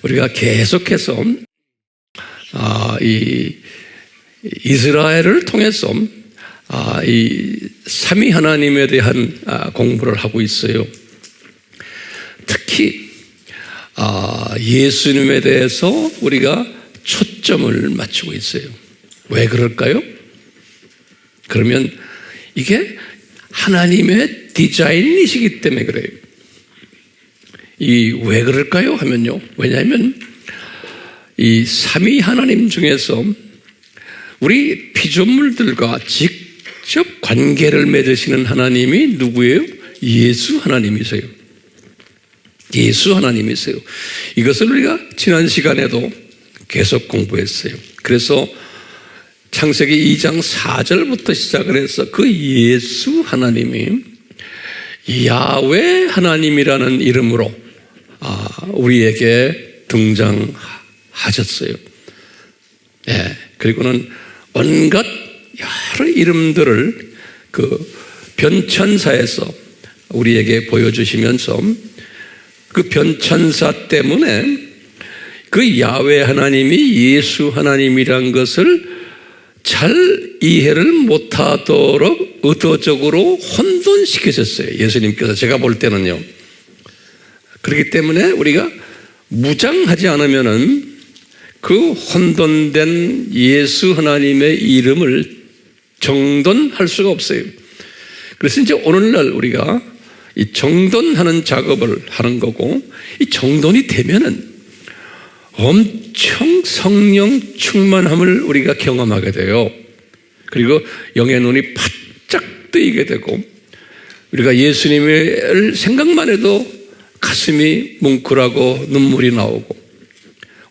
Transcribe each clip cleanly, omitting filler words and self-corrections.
우리가 계속해서 이 이스라엘을 통해서 이 삼위 하나님에 대한 공부를 하고 있어요. 특히 예수님에 대해서 우리가 초점을 맞추고 있어요. 왜 그럴까요? 그러면 이게 하나님의 디자인이시기 때문에 그래요. 이 왜 그럴까요? 하면요. 왜냐하면 이 삼위 하나님 중에서 우리 피조물들과 직접 관계를 맺으시는 하나님이 누구예요? 예수 하나님이세요. 예수 하나님이세요. 이것을 우리가 지난 시간에도 계속 공부했어요. 그래서 창세기 2장 4절부터 시작을 해서 그 예수 하나님이 야훼 하나님이라는 이름으로 우리에게 등장하셨어요. 네, 그리고는 온갖 여러 이름들을 그 변천사에서 우리에게 보여주시면서 그 변천사 때문에 그 야훼 하나님이 예수 하나님이란 것을 잘 이해를 못하도록 의도적으로 혼돈시키셨어요. 예수님께서. 제가 볼 때는요. 그렇기 때문에 우리가 무장하지 않으면은 그 혼돈된 예수 하나님의 이름을 정돈할 수가 없어요. 그래서 이제 오늘날 우리가 이 정돈하는 작업을 하는 거고, 이 정돈이 되면은 엄청 성령 충만함을 우리가 경험하게 돼요. 그리고 영의 눈이 바짝 뜨이게 되고, 우리가 예수님을 생각만 해도 가슴이 뭉클하고 눈물이 나오고,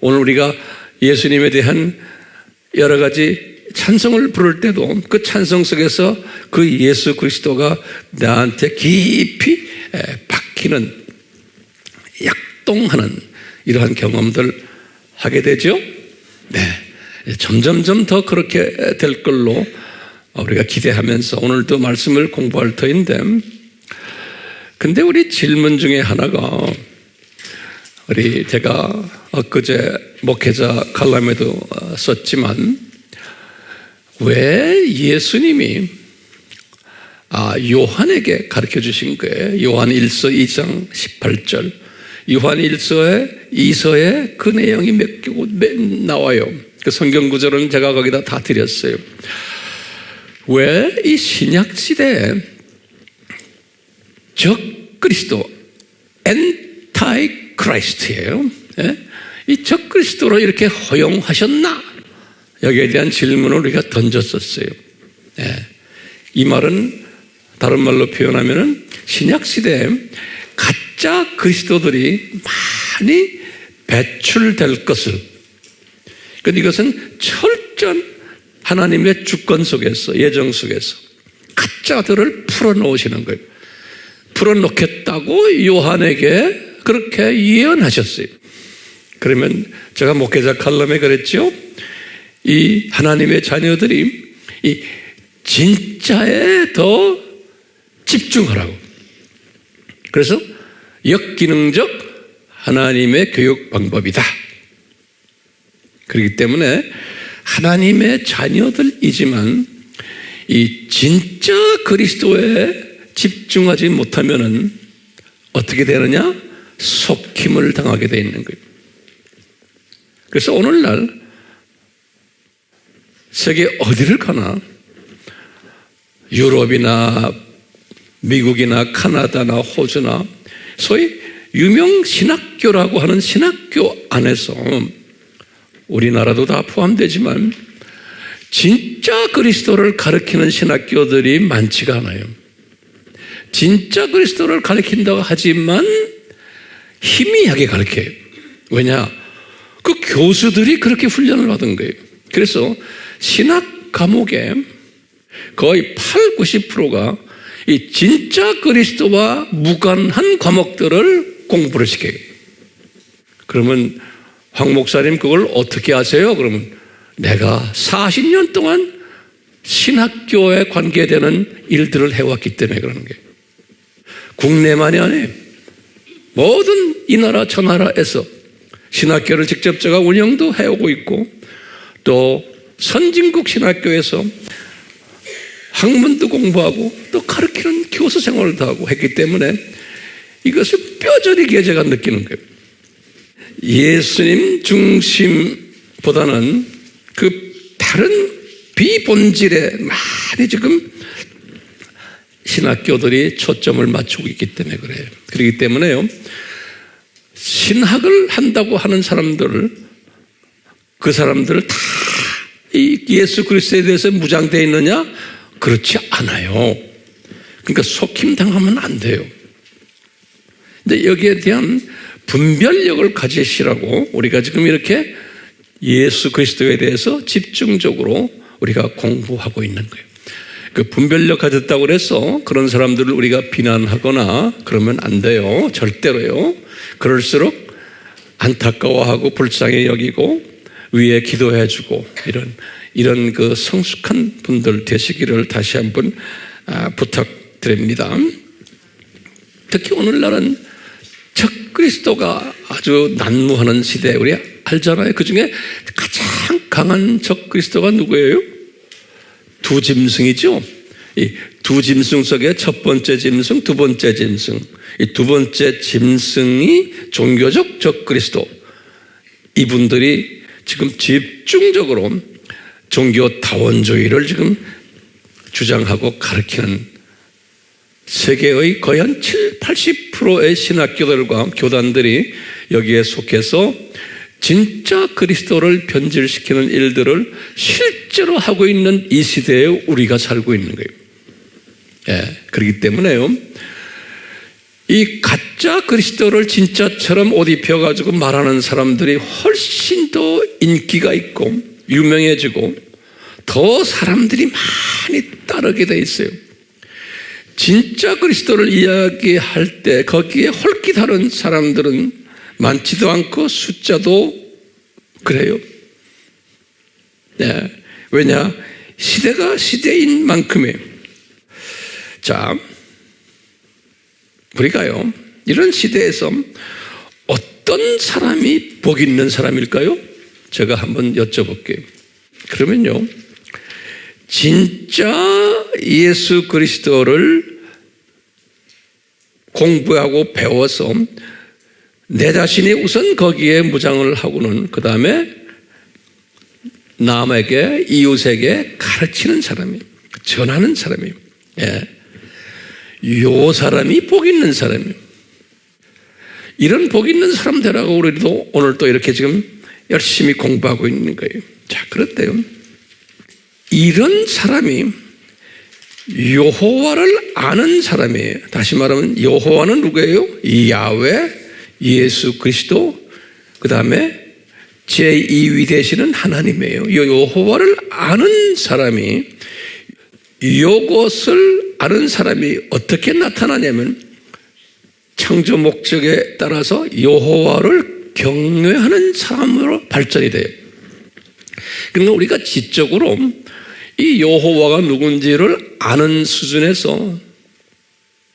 오늘 우리가 예수님에 대한 여러 가지 찬송을 부를 때도 그 찬송 속에서 그 예수 그리스도가 나한테 깊이 박히는, 약동하는 이러한 경험들 하게 되죠. 네, 점점점 더 그렇게 될 걸로 우리가 기대하면서 오늘도 말씀을 공부할 터인데, 근데 우리 질문 중에 하나가, 제가 엊그제 목회자 칼럼에도 썼지만, 왜 예수님이 요한에게 가르쳐 주신 거예요? 요한 1서 2장 18절. 요한 1서에 2서에 그 내용이 몇 나와요. 그 성경 구절은 제가 거기다 다 드렸어요. 왜 이 신약 시대에 적 그리스도, 엔타이 크라이스트예요. 이 적 그리스도로 이렇게 허용하셨나? 여기에 대한 질문을 우리가 던졌었어요. 이 말은 다른 말로 표현하면은 신약 시대에 가짜 그리스도들이 많이 배출될 것을, 그런데 이것은 철저한 하나님의 주권 속에서, 예정 속에서 가짜들을 풀어놓으시는 거예요. 풀어놓겠다고 요한에게 그렇게 예언하셨어요. 그러면 제가 목회자 칼럼에 그랬죠. 이 하나님의 자녀들이 이 진짜에 더 집중하라고. 그래서 역기능적 하나님의 교육 방법이다. 그렇기 때문에 하나님의 자녀들이지만 이 진짜 그리스도에 집중하지 못하면은 어떻게 되느냐? 속힘을 당하게 되어 있는 거예요. 그래서 오늘날 세계 어디를 가나, 유럽이나 미국이나 카나다나 호주나 소위 유명 신학교라고 하는 신학교 안에서, 우리나라도 다 포함되지만 진짜 그리스도를 가르치는 신학교들이 많지가 않아요. 진짜 그리스도를 가르친다고 하지만 희미하게 가르쳐요. 왜냐? 그 교수들이 그렇게 훈련을 받은 거예요. 그래서 신학 과목에 거의 80~90%가 이 진짜 그리스도와 무관한 과목들을 공부를 시켜요. 그러면 황 목사님 그걸 어떻게 아세요? 그러면 내가 40년 동안 신학교에 관계되는 일들을 해왔기 때문에 그러는 거예요. 국내만이 아니에요. 모든 이 나라 저 나라에서 신학교를 직접 제가 운영도 해오고 있고 또 선진국 신학교에서 학문도 공부하고 또 가르치는 교수 생활도 하고 했기 때문에 이것을 뼈저리게 제가 느끼는 거예요. 예수님 중심보다는 그 다른 비본질에 많이 지금 신학교들이 초점을 맞추고 있기 때문에 그래요. 그렇기 때문에요, 신학을 한다고 하는 사람들을, 그 사람들을 다 이 예수 그리스도에 대해서 무장되어 있느냐? 그렇지 않아요. 그러니까 속임당하면 안 돼요. 근데 여기에 대한 분별력을 가지시라고 우리가 지금 이렇게 예수 그리스도에 대해서 집중적으로 우리가 공부하고 있는 거예요. 그 분별력 가졌다고 해서 그런 사람들을 우리가 비난하거나 그러면 안 돼요. 절대로요. 그럴수록 안타까워하고 불쌍히 여기고 위에 기도해주고 이런 그 성숙한 분들 되시기를 다시 한번 부탁드립니다. 특히 오늘날은 적그리스도가 아주 난무하는 시대, 우리 알잖아요. 그 중에 가장 강한 적그리스도가 누구예요? 두 짐승이죠. 이 두 짐승 속에 첫 번째 짐승, 두 번째 짐승. 이 두 번째 짐승이 종교적 적그리스도. 이분들이 지금 집중적으로 종교 다원주의를 지금 주장하고 가르치는 세계의 거의 한 70-80%의 신학교들과 교단들이 여기에 속해서 진짜 그리스도를 변질시키는 일들을 실제로 하고 있는 이 시대에 우리가 살고 있는 거예요. 예, 그렇기 때문에요, 이 가짜 그리스도를 진짜처럼 옷 입혀가지고 말하는 사람들이 훨씬 더 인기가 있고 유명해지고 더 사람들이 많이 따르게 돼 있어요. 진짜 그리스도를 이야기할 때 거기에 헐깃하는 사람들은 많지도 않고 숫자도 그래요. 네. 왜냐? 시대가 시대인 만큼이에요. 자, 우리가요, 이런 시대에서 어떤 사람이 복 있는 사람일까요? 제가 한번 여쭤볼게요. 그러면요, 진짜 예수 그리스도를 공부하고 배워서 내 자신이 우선 거기에 무장을 하고는 그 다음에 남에게, 이웃에게 가르치는 사람이에요. 전하는 사람이에요. 예. 요 사람이 복 있는 사람이에요. 이런 복 있는 사람 되라고 우리도 오늘 또 이렇게 지금 열심히 공부하고 있는 거예요. 자, 그런데요, 이런 사람이 여호와를 아는 사람이에요. 다시 말하면 여호와는 누구예요? 야훼, 예수 그리스도, 그 다음에 제2위 되시는 하나님이에요. 이 여호와를 아는 사람이, 이것을 아는 사람이 어떻게 나타나냐면 창조 목적에 따라서 여호와를 경외하는 사람으로 발전이 돼요. 그러니까 우리가 지적으로 이 여호와가 누군지를 아는 수준에서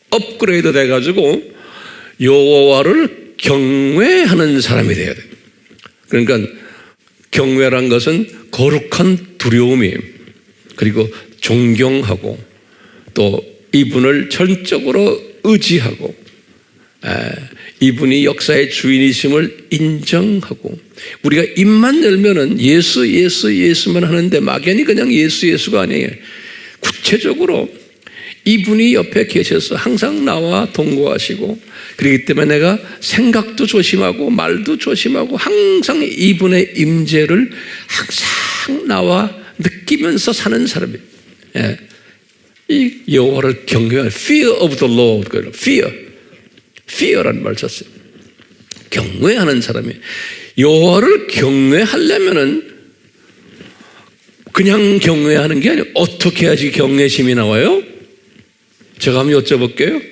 업그레이드 돼가지고 여호와를 경외하는 사람이 돼야 돼요. 그러니까 경외란 것은 거룩한 두려움이에요. 그리고 존경하고 또 이분을 전적으로 의지하고 이분이 역사의 주인이심을 인정하고, 우리가 입만 열면은 예수 예수 예수만 하는데 막연히 그냥 예수 예수가 아니에요. 구체적으로 이분이 옆에 계셔서 항상 나와 동거하시고, 그렇기 때문에 내가 생각도 조심하고 말도 조심하고 항상 이분의 임재를 항상 나와 느끼면서 사는 사람이에요. 예. 이 여호와를 경외하는 fear of the Lord, fear라는 말 썼어요. 경외하는 사람이, 여호와를 경외하려면은 그냥 경외하는 게 아니고 어떻게 해야지 경외심이 나와요? 제가 한번 여쭤볼게요.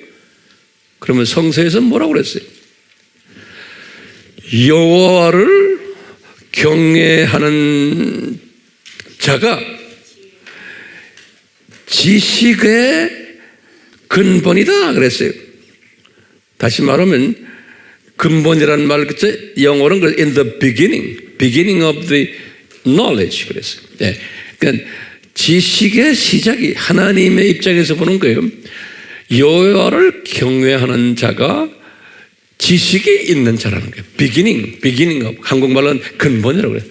그러면 성서에서 뭐라고 그랬어요? 여호와를 경외하는 자가 지식의 근본이다 그랬어요. 다시 말하면 근본이라는 말, 그죠? 영어로는 in the beginning of the knowledge 그랬어요. 네. 그러니까 지식의 시작이 하나님의 입장에서 보는 거예요. 여호와를 경외하는 자가 지식이 있는 자라는 거예요. beginning of, 한국말로는 근본이라고 그래요.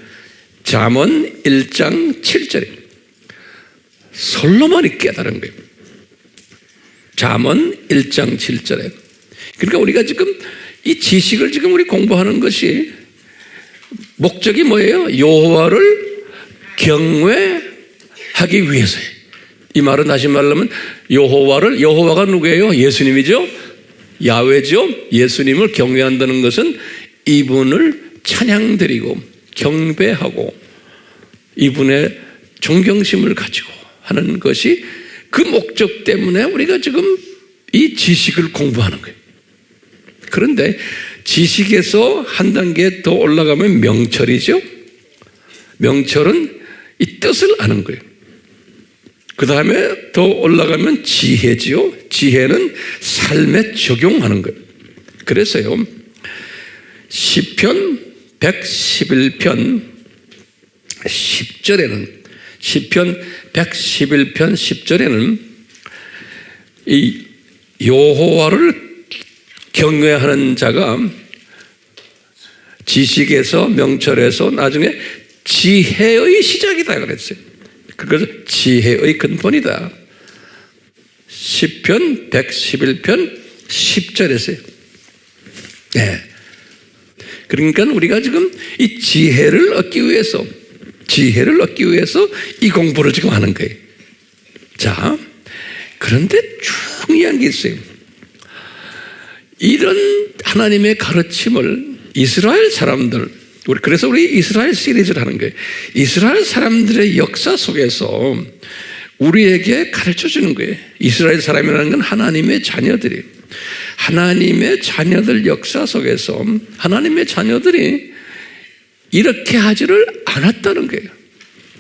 잠언 1장 7절에 솔로몬이 깨달은 거예요. 잠언 1장 7절에. 그러니까 우리가 지금 이 지식을 지금 우리 공부하는 것이 목적이 뭐예요? 여호와를 경외하기 위해서예요. 이 말은 다시 말하면 여호와가 누구예요? 예수님이죠? 야훼죠? 예수님을 경외한다는 것은 이분을 찬양드리고 경배하고 이분의 존경심을 가지고 하는 것이 그 목적 때문에 우리가 지금 이 지식을 공부하는 거예요. 그런데 지식에서 한 단계 더 올라가면 명철이죠. 명철은 이 뜻을 아는 거예요. 그 다음에 더 올라가면 지혜지요. 지혜는 삶에 적용하는 거예요. 그래서요, 시편 111편 10절에는 시편 111편 10절에는 이 여호와를 경외하는 자가 지식에서 명철에서 나중에 지혜의 시작이다 그랬어요. 그래서 지혜의 근본이다. 시편 111편 10절에서요. 네. 그러니까 우리가 지금 이 지혜를 얻기 위해서 이 공부를 지금 하는 거예요. 자, 그런데 중요한 게 있어요. 이런 하나님의 가르침을 이스라엘 사람들, 그래서 우리 이스라엘 시리즈를 하는 거예요. 이스라엘 사람들의 역사 속에서 우리에게 가르쳐 주는 거예요. 이스라엘 사람이라는 건 하나님의 자녀들이에요. 하나님의 자녀들 역사 속에서 하나님의 자녀들이 이렇게 하지를 않았다는 거예요.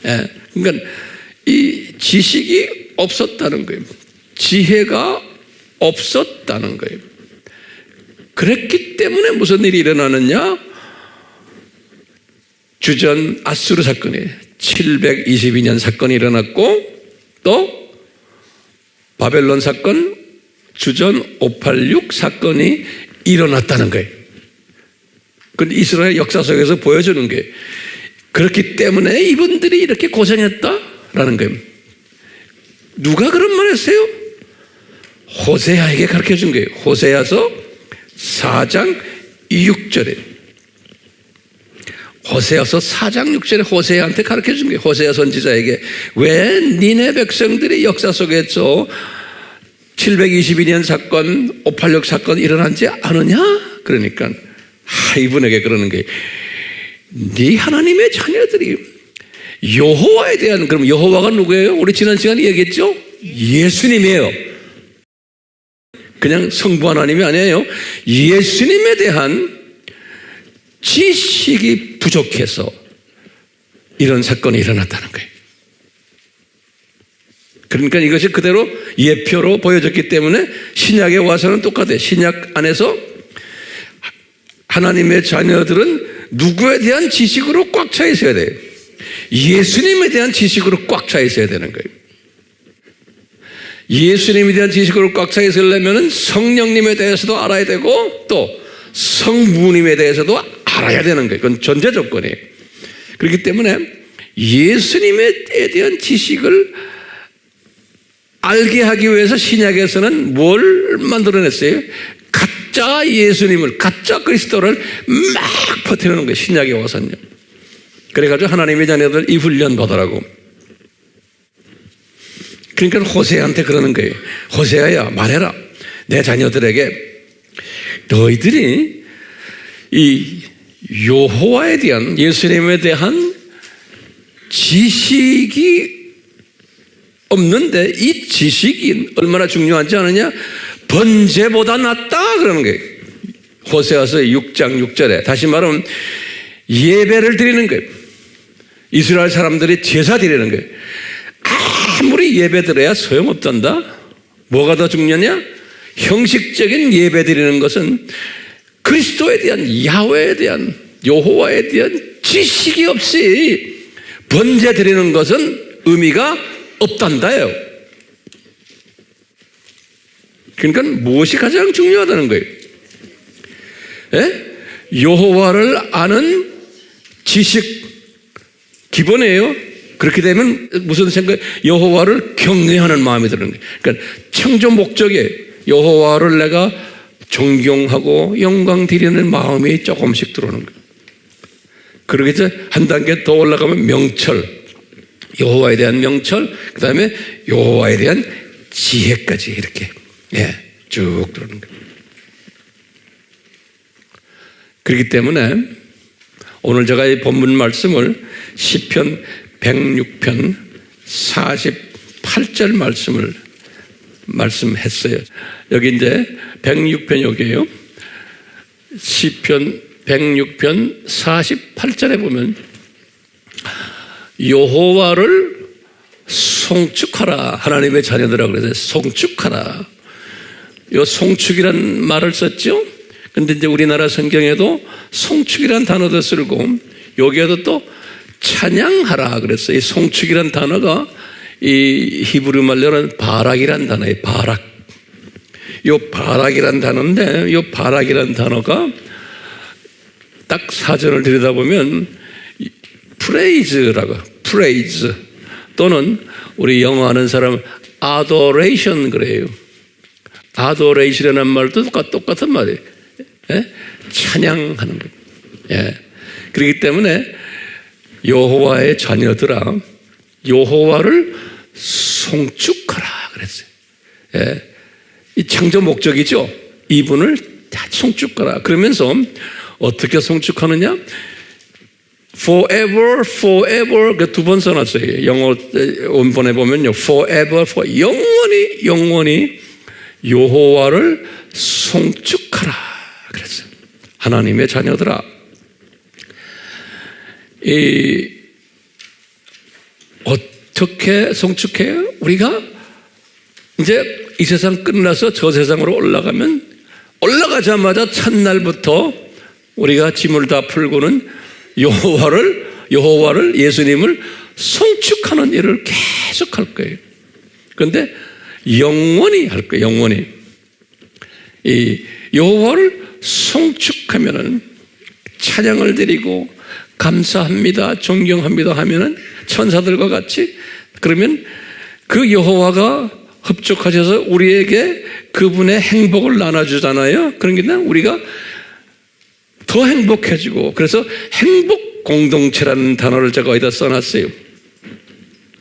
예, 그러니까 이 지식이 없었다는 거예요. 지혜가 없었다는 거예요. 그랬기 때문에 무슨 일이 일어나느냐? 주전 아수르 사건이 722년 사건이 일어났고 또 바벨론 사건 주전 586 사건이 일어났다는 거예요. 그런데 이스라엘 역사 속에서 보여주는 게 그렇기 때문에 이분들이 이렇게 고생했다라는 거예요. 누가 그런 말 했어요? 호세아에게 가르쳐 준 거예요. 호세아서 4장 6절에 호세아서 4장 6절에 호세아한테 가르쳐 준 거예요. 호세아 선지자에게 왜 니네 백성들이 역사 속에서 722년 사건, 586 사건 일어난지 아느냐? 그러니까 이분에게 그러는 거예요. 네 하나님의 자녀들이 여호와에 대한, 그럼 여호와가 누구예요? 우리 지난 시간에 얘기했죠? 예수님이에요. 그냥 성부 하나님이 아니에요. 예수님에 대한 지식이 부족해서 이런 사건이 일어났다는 거예요. 그러니까 이것이 그대로 예표로 보여졌기 때문에 신약에 와서는 똑같아요. 신약 안에서 하나님의 자녀들은 누구에 대한 지식으로 꽉 차 있어야 돼요? 예수님에 대한 지식으로 꽉 차 있어야 되는 거예요. 예수님에 대한 지식으로 꽉 차 있으려면 성령님에 대해서도 알아야 되고 또 성부님에 대해서도 알아야 되는 거예요. 그건 전제 조건이에요. 그렇기 때문에 예수님에 대한 지식을 알게 하기 위해서 신약에서는 뭘 만들어냈어요? 가짜 예수님을, 가짜 그리스도를 막 퍼뜨리는 거예요. 신약에 와서는요. 그래가지고 하나님의 자녀들 이 훈련 받으라고. 그러니까 호세아한테 그러는 거예요. 호세아야, 말해라. 내 자녀들에게 너희들이 이 여호와에 대한, 예수님에 대한 지식이 없는데 이 지식이 얼마나 중요하지 않느냐? 번제보다 낫다 그러는 거예요. 호세아서 6장 6절에 다시 말하면 예배를 드리는 거예요. 이스라엘 사람들이 제사 드리는 거예요. 아무리 예배 드려야 소용없단다. 뭐가 더 중요하냐? 형식적인 예배 드리는 것은 그리스도에 대한, 야훼에 대한, 여호와에 대한 지식이 없이 번제 드리는 것은 의미가 없단다요. 그러니까 무엇이 가장 중요하다는 거예요? 예? 여호와를 아는 지식 기본이에요. 그렇게 되면 무슨 생각? 여호와를 경외하는 마음이 드는 거예요. 그러니까 창조 목적에 여호와를 내가 존경하고 영광 드리는 마음이 조금씩 들어오는 거예요. 그러기 해서 한 단계 더 올라가면 명철, 여호와에 대한 명철, 그 다음에 여호와에 대한 지혜까지 이렇게 쭉 들어오는 거예요. 그렇기 때문에 오늘 제가 이 본문 말씀을 시편 106편 48절 말씀을 말씀했어요. 여기 이제 106편 여기에요. 시편 106편 48절에 보면 여호와를 송축하라. 하나님의 자녀들아 그래서 송축하라. 이 송축이란 말을 썼죠. 근데 이제 우리나라 성경에도 송축이란 단어도 쓰고 여기에도 또 찬양하라 그랬어요. 이 송축이란 단어가 이 히브리 말로는 바락이란 단어예요. 바락. 이 바락이란 단어인데 이 바락이란 단어가 딱 사전을 들여다보면 프레이즈라고, 프레이즈 또는 우리 영어 하는 사람 adoration 그래요. adoration이라는 말도 똑같은 말이에요. 예? 찬양하는 것. 예. 그렇기 때문에 여호와의 자녀들아 여호와를 송축하라 그랬어요. 예. 이 창조 목적이죠. 이분을 송축하라. 그러면서 어떻게 송축하느냐? Forever, forever 그 두 번 써놨어요. 영어 원본에 보면요, forever, for 영원히 여호와를 송축하라 그랬어요. 하나님의 자녀들아, 어떻게 송축해요? 우리가 이제 이 세상 끝나서 저 세상으로 올라가자마자 첫날부터 우리가 짐을 다 풀고는 여호와를 예수님을 송축하는 일을 계속 할 거예요. 그런데 영원히 할 거예요. 영원히 이 여호와를 송축하면은 찬양을 드리고 감사합니다, 존경합니다 하면은 천사들과 같이 그러면 그 여호와가 흡족하셔서 우리에게 그분의 행복을 나눠주잖아요. 그러니까 우리가 더 행복해지고 그래서 행복 공동체라는 단어를 제가 어디다 써놨어요.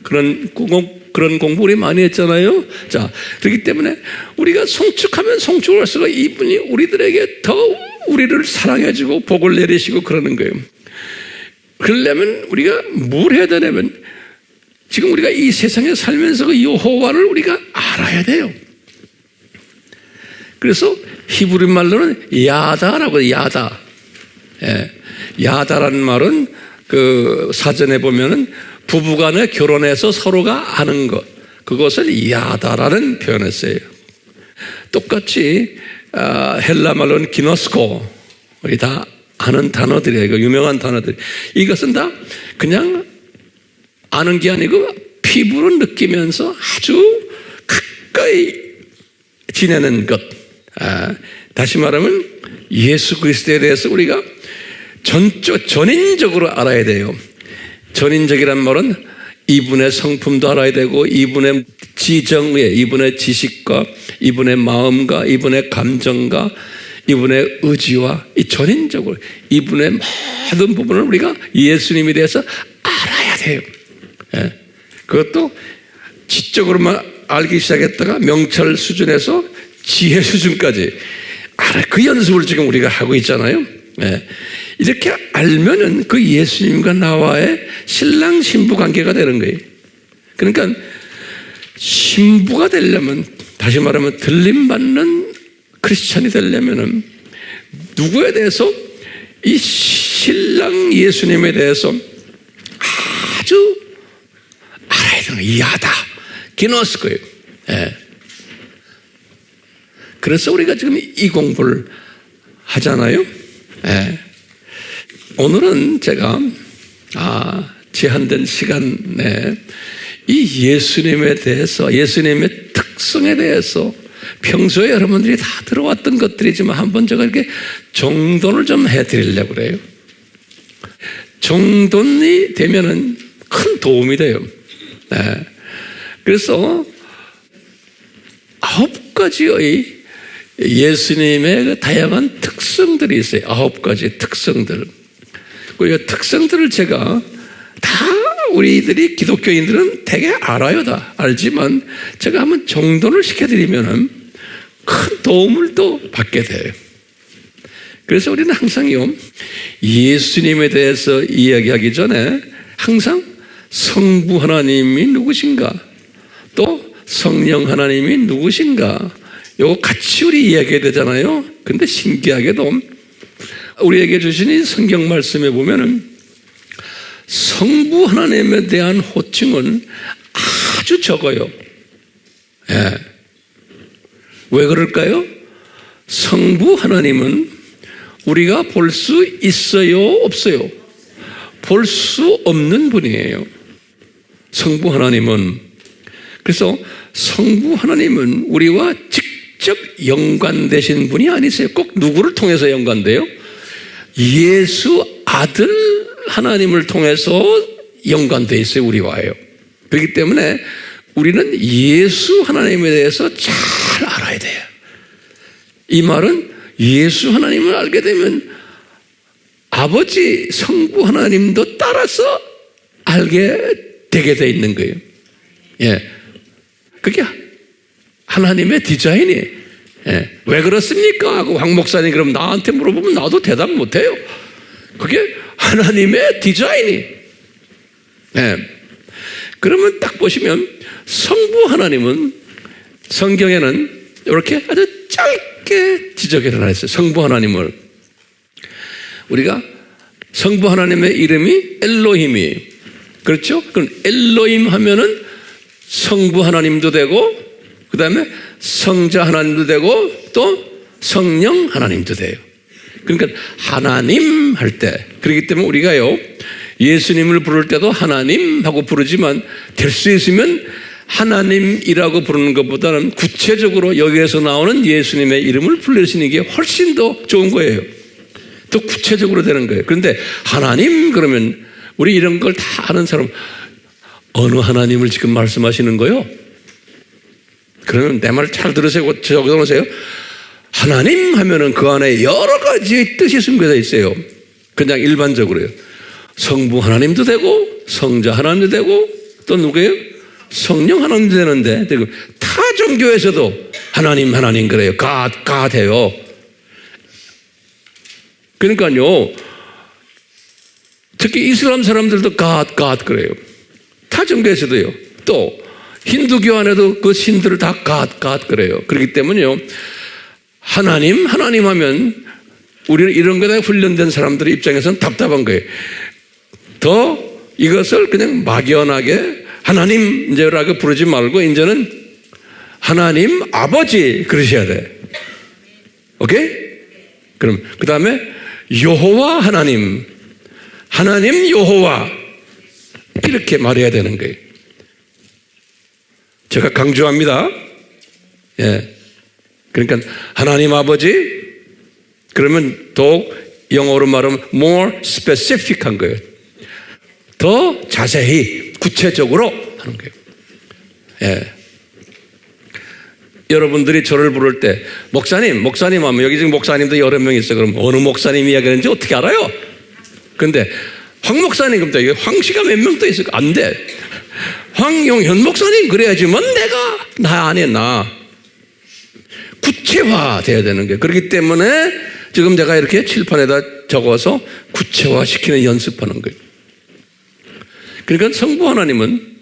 그런 공부 우리 많이 했잖아요. 자, 그렇기 때문에 우리가 송축하면 송축을 할수록 이분이 우리들에게 더 우리를 사랑해주고 복을 내리시고 그러는 거예요. 그러려면 우리가 뭘 해야 되냐면 지금 우리가 이 세상에 살면서 그 여호와를 우리가 알아야 돼요. 그래서 히브리 말로는 야다라고 해요. 야다. 예. 야다라는 말은 그 사전에 보면은 부부간에 결혼해서 서로가 아는 것, 그것을 야다라는 표현을 써요. 똑같이 헬라 말로는 기노스코, 우리 다 아는 단어들이에요. 유명한 단어들. 이것은 다 그냥 아는 게 아니고 피부로 느끼면서 아주 가까이 지내는 것. 다시 말하면 예수 그리스도에 대해서 우리가 전인적으로 알아야 돼요. 전인적이란 말은 이분의 성품도 알아야 되고 이분의 지정의, 이분의 지식과 이분의 마음과 이분의 감정과 이분의 의지와 이 전인적으로 이분의 모든 부분을 우리가 예수님에 대해서 알아야 돼요. 예. 그것도 지적으로만 알기 시작했다가 명철 수준에서 지혜 수준까지 알아. 그 연습을 지금 우리가 하고 있잖아요. 예. 이렇게 알면은 그 예수님과 나와의 신랑 신부 관계가 되는 거예요. 그러니까 신부가 되려면, 다시 말하면 들림받는 크리스찬이 되려면은 누구에 대해서 이 신랑 예수님에 대해서 아주 알아야 되는 거예요. 야다, 기노스코예요. 예. 그래서 우리가 지금 이 공부를 하잖아요. 예. 오늘은 제가 제한된 시간에 이 예수님에 대해서, 예수님의 특성에 대해서 평소에 여러분들이 다 들어왔던 것들이지만 한번 제가 이렇게 정돈을 좀 해드리려고 그래요. 정돈이 되면은 큰 도움이 돼요. 네. 그래서 9가지의 예수님의 다양한 특성들이 있어요. 9가지 특성들. 그 특성들을 제가 다 우리들이 기독교인들은 되게 알아요. 다 알지만 제가 한번 정돈을 시켜드리면 큰 도움을 또 받게 돼요. 그래서 우리는 항상요, 예수님에 대해서 이야기하기 전에 항상 성부 하나님이 누구신가, 또 성령 하나님이 누구신가, 요거 같이 우리 이야기해야 되잖아요. 근데 신기하게도 우리에게 주신 이 성경 말씀에 보면은 성부 하나님에 대한 호칭은 아주 적어요. 예. 왜 그럴까요? 성부 하나님은 우리가 볼 수 있어요, 없어요? 볼 수 없는 분이에요. 성부 하나님은. 그래서 성부 하나님은 우리와 직접 연관되신 분이 아니세요. 꼭 누구를 통해서 연관돼요? 예수 아들 하나님을 통해서 연관되어 있어요. 우리와요. 그렇기 때문에 우리는 예수 하나님에 대해서 잘 알아야 돼요. 이 말은 예수 하나님을 알게 되면 아버지 성부 하나님도 따라서 알게 되게 돼 있는 거예요. 예, 그게 하나님의 디자인이에요. 예. 왜 그렇습니까? 하고 황 목사님 그럼 나한테 물어보면 나도 대답 못해요. 그게 하나님의 디자인이. 예. 그러면 딱 보시면 성부 하나님은 성경에는 이렇게 아주 짧게 지적을 해놨어요. 성부 하나님을. 우리가 성부 하나님의 이름이 엘로힘이, 그렇죠? 그럼 엘로힘 하면은 성부 하나님도 되고, 그 다음에 성자 하나님도 되고, 또 성령 하나님도 돼요. 그러니까 하나님 할 때, 그렇기 때문에 우리가요, 예수님을 부를 때도 하나님 하고 부르지만 될 수 있으면 하나님이라고 부르는 것보다는 구체적으로 여기에서 나오는 예수님의 이름을 불러주시는 게 훨씬 더 좋은 거예요. 더 구체적으로 되는 거예요. 그런데 하나님 그러면 우리 이런 걸 다 아는 사람, 어느 하나님을 지금 말씀하시는 거요? 그러면 내 말 잘 들으세요. 적어놓으세요. 하나님 하면은 그 안에 여러 가지 뜻이 숨겨져 있어요. 그냥 일반적으로요. 성부 하나님도 되고, 성자 하나님도 되고, 또 누구예요? 성령 하나님도 되는데, 타 종교에서도 하나님 그래요. God 해요. 그러니까요, 특히 이슬람 사람들도 God 그래요. 타 종교에서도요. 또 힌두교 안에도 그 신들을 다 God 그래요. 그렇기 때문에요, 하나님 하면 우리는 이런 거에 훈련된 사람들의 입장에서는 답답한 거예요. 더 이것을 그냥 막연하게 하나님 이제라고 부르지 말고 이제는 하나님 아버지 그러셔야 돼. 오케이? 그럼 그 다음에 여호와 하나님 여호와 이렇게 말해야 되는 거예요. 제가 강조합니다. 예. 그러니까 하나님 아버지 그러면 더욱 영어로 말하면 more specific한 거예요. 더 자세히 구체적으로 하는 거예요. 예. 여러분들이 저를 부를 때 목사님 하면 여기 지금 목사님도 여러 명 있어요. 그럼 어느 목사님 이야기하는지 어떻게 알아요? 근데 황 목사님 그럼 여기 황 씨가 몇 명 또 있을까? 안 돼. 황용현 목사님 그래야지만 내가 나 안에 나 구체화 돼야 되는 거예요. 그렇기 때문에 지금 제가 이렇게 칠판에다 적어서 구체화시키는 연습하는 거예요. 그러니까 성부 하나님은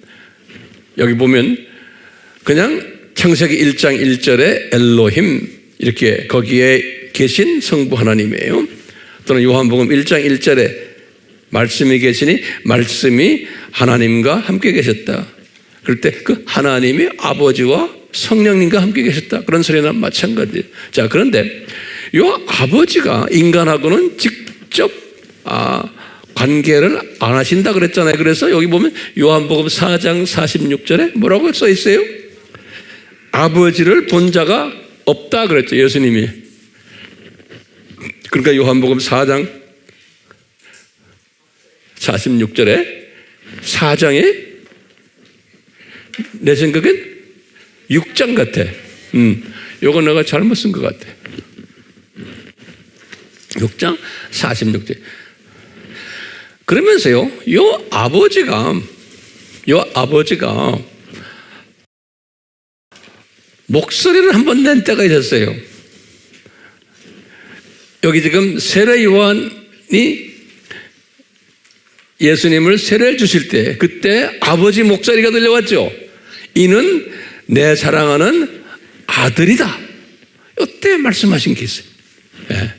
여기 보면 그냥 창세기 1장 1절에 엘로힘 이렇게 거기에 계신 성부 하나님이에요. 또는 요한복음 1장 1절에 말씀이 계시니 말씀이 하나님과 함께 계셨다. 그럴 때 그 하나님이 아버지와 성령님과 함께 계셨다. 그런 소리나 마찬가지예요. 자, 그런데 요 아버지가 인간하고는 직접 관계를 안 하신다 그랬잖아요. 그래서 여기 보면 요한복음 4장 46절에 뭐라고 써 있어요? 아버지를 본 자가 없다 그랬죠, 예수님이. 그러니까 요한복음 4장 46절에 4장에 내 생각엔 6장 같아. 요거 내가 잘못 쓴 것 같아. 6장 46절. 그러면서요, 요 아버지가 목소리를 한번 낸 때가 있었어요. 여기 지금 세례 요한이 예수님을 세례를 주실 때, 그때 아버지 목소리가 들려왔죠. 이는 내 사랑하는 아들이다. 이때 말씀하신 게 있어요. 네.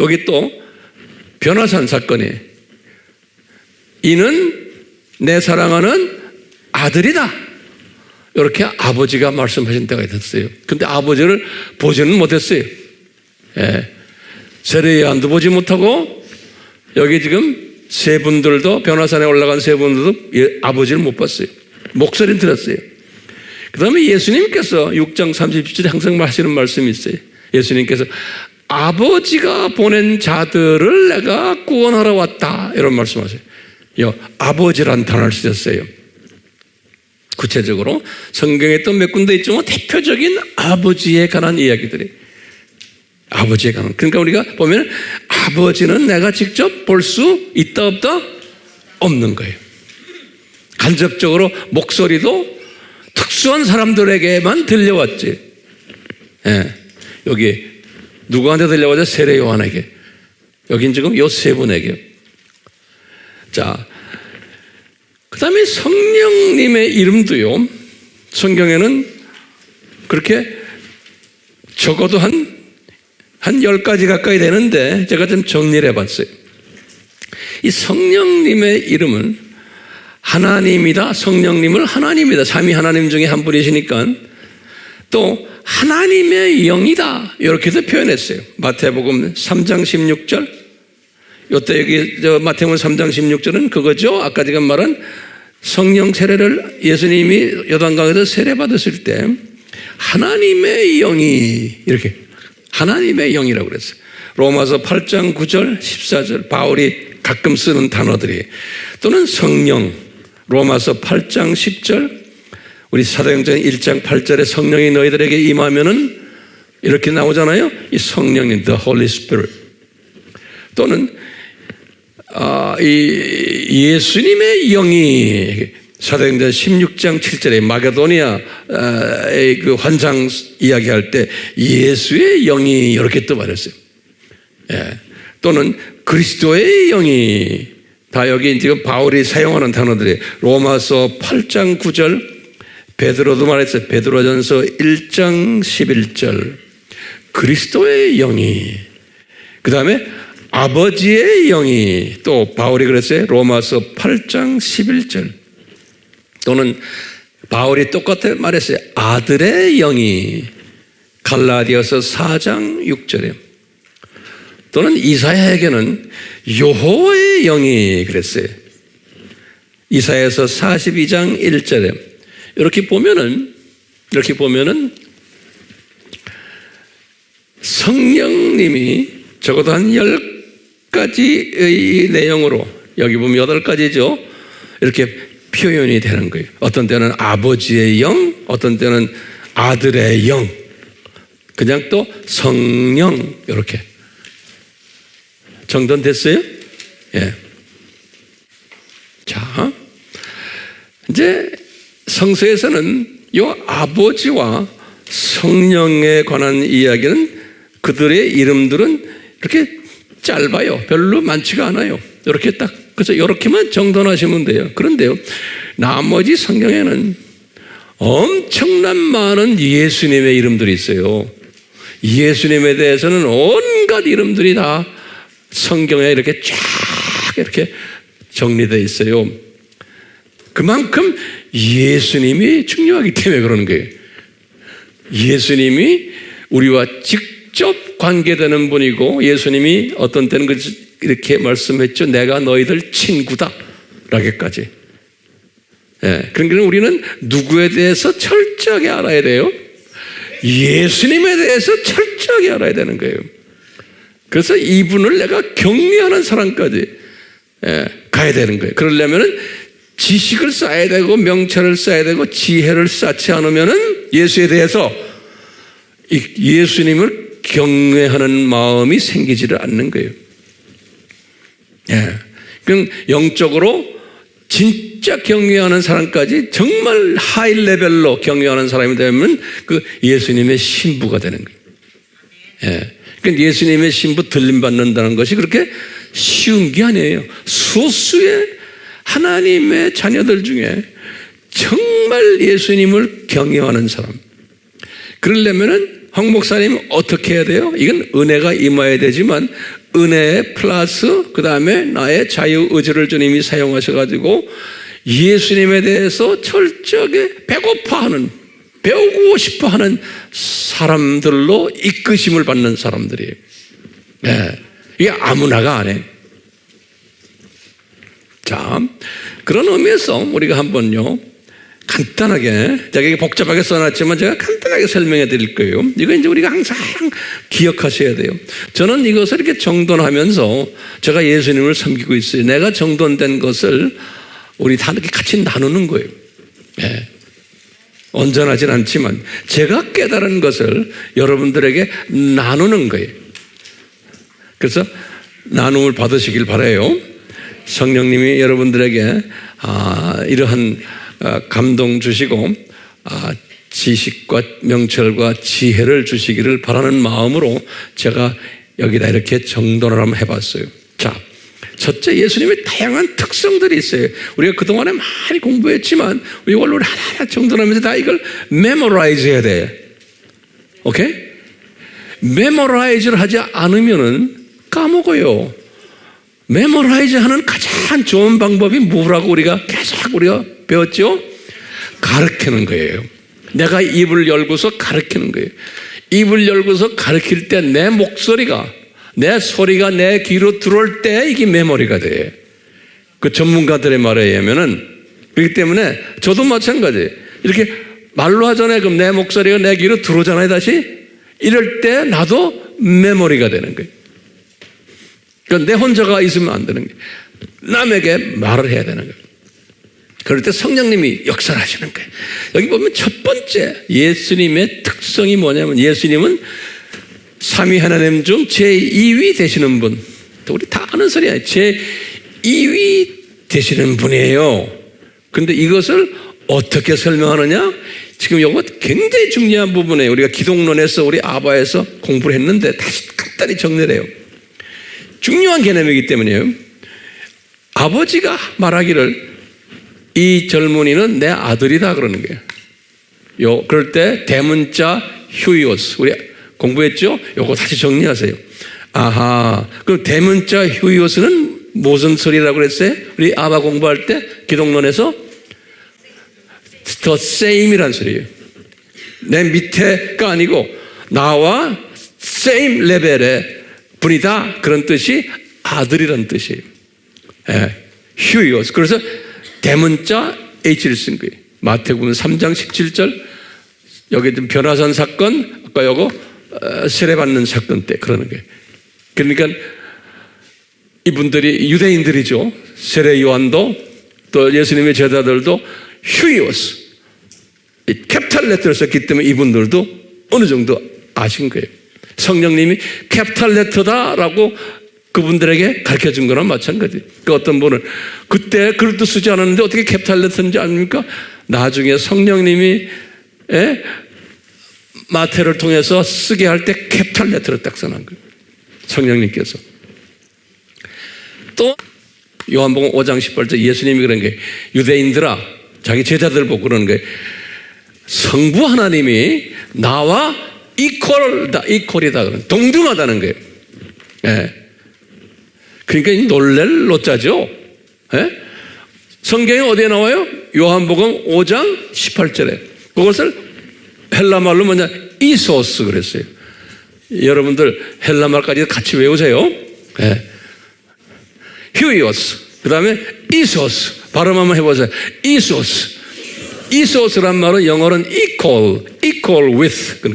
여기 또 변화산 사건이 이는 내 사랑하는 아들이다. 이렇게 아버지가 말씀하신 때가 있었어요. 근데 아버지를 보지는 못했어요. 예. 세례 요한도 보지 못하고 여기 지금 세 분들도 변화산에 올라간 세 분들도 아버지를 못 봤어요. 목소리는 들었어요. 그 다음에 예수님께서 6장 37절에 항상 하시는 말씀이 있어요. 예수님께서 아버지가 보낸 자들을 내가 구원하러 왔다 이런 말씀하세요. 아버지란 단어를 쓰셨어요. 구체적으로 성경에 또 몇 군데 있지만 대표적인 아버지에 관한 이야기들이 아버지에 관한. 그러니까 우리가 보면 아버지는 내가 직접 볼 수 있다 없다? 없는 거예요. 간접적으로 목소리도 특수한 사람들에게만 들려왔지. 예. 여기 누구한테 들려왔죠? 세례 요한에게. 여긴 지금 요 세 분에게. 자, 그 다음에 성령님의 이름도요, 성경에는 그렇게 적어도 한 10가지 가까이 되는데 제가 좀 정리를 해봤어요. 이 성령님의 이름은 하나님이다, 성령님을 하나님이다, 삼위 하나님 중에 한 분이시니까 또 하나님의 영이다 이렇게도 표현했어요. 마태복음 3장 16절. 요때 여기 마태복음 3장 16절은 그거죠. 아까 제가 말한 성령 세례를 예수님이 요단강에서 세례 받으실 때 하나님의 영이 이렇게 하나님의 영이라고 그랬어요. 로마서 8장 9절 14절 바울이 가끔 쓰는 단어들이 또는 성령 로마서 8장 10절 우리 사도행전 1장 8절에 성령이 너희들에게 임하면은 이렇게 나오잖아요. 이 성령님 the Holy Spirit 또는 이 예수님의 영이 사도행전 16장 7절에 마게도니아의 그 환상 이야기할 때 예수의 영이 이렇게 또 말했어요. 예. 또는 그리스도의 영이 다 여기 지금 바울이 사용하는 단어들이 로마서 8장 9절 베드로도 말했어요. 베드로전서 1장 11절 그리스도의 영이 그 다음에 아버지의 영이 또 바울이 그랬어요. 로마서 8장 11절 또는 바울이 똑같이 말했어요. 아들의 영이 갈라디아서 4장 6절에 또는 이사야에게는 여호와의 영이 그랬어요. 이사야서 42장 1절에 이렇게 보면은 성령님이 적어도 한 10가지의 내용으로 여기 보면 8가지죠. 이렇게 표현이 되는 거예요. 어떤 때는 아버지의 영, 어떤 때는 아들의 영, 그냥 또 성령 이렇게 정돈됐어요? 예. 자, 이제 성서에서는 이 아버지와 성령에 관한 이야기는 그들의 이름들은 이렇게 짧아요. 별로 많지가 않아요. 이렇게 딱 그래서 이렇게만 정돈하시면 돼요. 그런데요, 나머지 성경에는 엄청난 많은 예수님의 이름들이 있어요. 예수님에 대해서는 온갖 이름들이 다 성경에 이렇게 쫙 이렇게 정리되어 있어요. 그만큼 예수님이 중요하기 때문에 그러는 거예요. 예수님이 우리와 직접 직접 관계되는 분이고 예수님이 어떤 때는 이렇게 말씀했죠. 내가 너희들 친구다 라기까지. 그러니까 우리는 누구에 대해서 철저하게 알아야 돼요? 예수님에 대해서 철저하게 알아야 되는 거예요. 그래서 이분을 내가 경외하는 사람까지 가야 되는 거예요. 그러려면 지식을 쌓아야 되고 명철을 쌓아야 되고 지혜를 쌓지 않으면 예수에 대해서 예수님을 경외하는 마음이 생기지를 않는 거예요. 그럼 영적으로 진짜 경외하는 사람까지 정말 하이 레벨로 경외하는 사람이 되면 그 예수님의 신부가 되는 거예요. 그러니까 예수님의 신부 들림받는다는 것이 그렇게 쉬운 게 아니에요. 소수의 하나님의 자녀들 중에 정말 예수님을 경외하는 사람. 그러려면은 황 목사님 어떻게 해야 돼요? 이건 은혜가 임해야 되지만 은혜 플러스 그 다음에 나의 자유의지를 주님이 사용하셔가지고 예수님에 대해서 철저하게 배고파하는 배우고 싶어하는 사람들로 이끄심을 받는 사람들이에요. 이게 아무나가 안 해. 자, 그런 의미에서 우리가 한번요 간단하게, 제가 이게 복잡하게 써놨지만 제가 간단하게 설명해 드릴 거예요. 이거 이제 우리가 항상 기억하셔야 돼요. 저는 이것을 이렇게 정돈하면서 제가 예수님을 섬기고 있어요. 내가 정돈된 것을 우리 다 이렇게 같이 나누는 거예요. 온전하진 않지만 제가 깨달은 것을 여러분들에게 나누는 거예요. 그래서 나눔을 받으시길 바라요. 성령님이 여러분들에게 이러한 감동 주시고 지식과 명철과 지혜를 주시기를 바라는 마음으로 제가 여기다 이렇게 정돈을 한번 해봤어요. 자, 첫째, 예수님의 다양한 특성들이 있어요. 우리가 그동안에 많이 공부했지만 우리 원로를 하나하나 정돈하면서 다 이걸 메모라이즈 해야 돼. 오케이? 메모라이즈를 하지 않으면은 까먹어요. 메모라이즈 하는 가장 좋은 방법이 뭐라고 우리가 계속 우리가 배웠죠? 가르치는 거예요. 내가 입을 열고서 가르치는 거예요. 입을 열고서 가르칠 때 내 목소리가, 내 소리가 내 귀로 들어올 때 이게 메모리가 돼. 그 전문가들의 말에 의하면은, 그렇기 때문에 저도 마찬가지. 이렇게 말로 하잖아요. 그럼 내 목소리가 내 귀로 들어오잖아요, 다시. 이럴 때 나도 메모리가 되는 거예요. 그러니까 내 혼자가 있으면 안 되는 거예요. 남에게 말을 해야 되는 거예요. 그럴 때 성령님이 역사를 하시는 거예요. 여기 보면 첫 번째 예수님의 특성이 뭐냐면 예수님은 삼위 하나님 중 제2위 되시는 분. 또 우리 다 아는 소리야. 제2위 되시는 분이에요. 그런데 이것을 어떻게 설명하느냐? 지금 이거 굉장히 중요한 부분이에요. 우리가 기독론에서 우리 아바에서 공부를 했는데 다시 간단히 정리를 해요. 중요한 개념이기 때문이에요. 아버지가 말하기를 이 젊은이는 내 아들이다 그러는 거예요. 그럴 때 대문자 휴이오스, 우리 공부했죠? 요거 다시 정리하세요. 아하, 그럼 대문자 휴이오스는 무슨 소리라고 그랬어요? 우리 아바 공부할 때 기독론에서 the same이란 소리예요. 내 밑에가 아니고 나와 same 레벨의 분이다, 그런 뜻이 아들이라는 뜻이에요. 휴이오스. 그래서 대문자 H를 쓴 거예요. 마태복음 3장 17절, 여기 좀 변화산 사건, 아까 요거 세례받는 사건 때 그러는 거예요. 그러니까 이분들이 유대인들이죠. 세례 요한도 또 예수님의 제자들도 휴이오스, 캐피탈 레터를 썼기 때문에 이분들도 어느 정도 아신 거예요. 성령님이 캐피탈 레터다라고 그분들에게 가르쳐 준 거랑 마찬가지. 그 어떤 분은 그때 글도 쓰지 않았는데 어떻게 캐피탈 레터인지 아닙니까? 나중에 성령님이 마태를 통해서 쓰게 할 때 캐피탈 레터를 딱 써놓은 거예요. 성령님께서. 또 요한복음 5장 18절 예수님이 그런 게 유대인들아, 자기 제자들 보고 그러는 거예요. 성부 하나님이 나와 이퀄이다 그런, 동등하다는 거예요. 그러니까 놀랄 노자죠. 성경에 어디에 나와요? 요한복음 5장 18절에. 그것을 헬라말로 뭐냐? 이소스 그랬어요. 여러분들 헬라 말까지 같이 외우세요. 네. 휴이오스, 그 다음에 이소스. 발음 한번 해보세요. 이소스. 이소스란 말은 영어로는 equal with.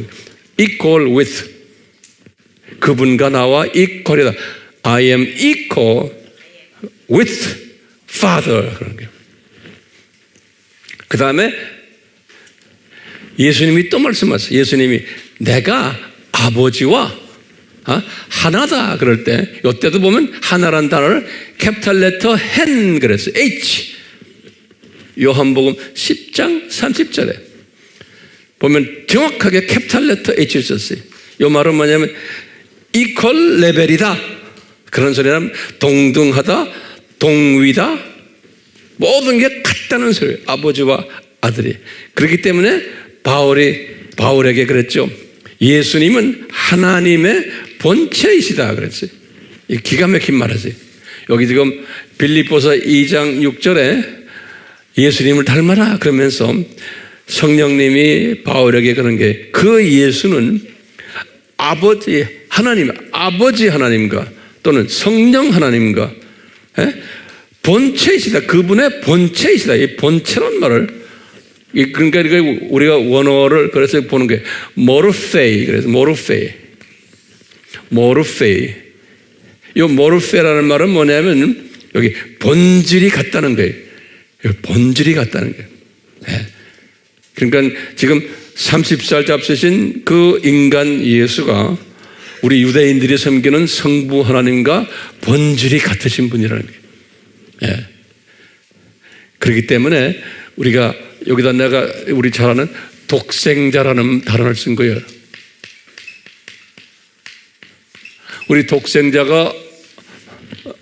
그분과 나와 equal이다. I am equal with Father. 그런 거예요. 그 다음에 예수님이 또 말씀하셨어요. 예수님이 내가 아버지와 하나다 그럴 때, 이때도 보면 하나란 단어를 캐피탈 레터 hen 그랬어요. H. 요한복음 10장 30절에 보면 정확하게 캐피탈 레터 H를 썼어요. 이 말은 뭐냐면 이퀄 레벨이다. 그런 소리는 동등하다, 동위다, 모든 게 같다는 소리예요. 아버지와 아들이. 그렇기 때문에 바울에게 그랬죠. 예수님은 하나님의 본체이시다 그랬어요. 이 기가 막힌 말이지. 여기 지금 빌립보서 2장 6절에 예수님을 닮아라 그러면서 성령님이 바울에게 그런 게, 그 예수는 아버지 하나님과 또는 성령 하나님과 본체이시다. 그분의 본체이시다. 이 본체란 말을, 그러니까 우리가 원어를 그래서 보는 게 모르페이. 그래서 모르페이. 이 모르페라는 말은 뭐냐면 여기 본질이 같다는 거예요. 본질이 같다는 거예요. 네. 그러니까 지금 30살 잡수신 그 인간 예수가 우리 유대인들이 섬기는 성부 하나님과 본질이 같으신 분이라는 거예요. 네. 그렇기 때문에 우리가 여기다 내가 우리 잘 아는 독생자라는 단어를 쓴 거예요. 우리 독생자가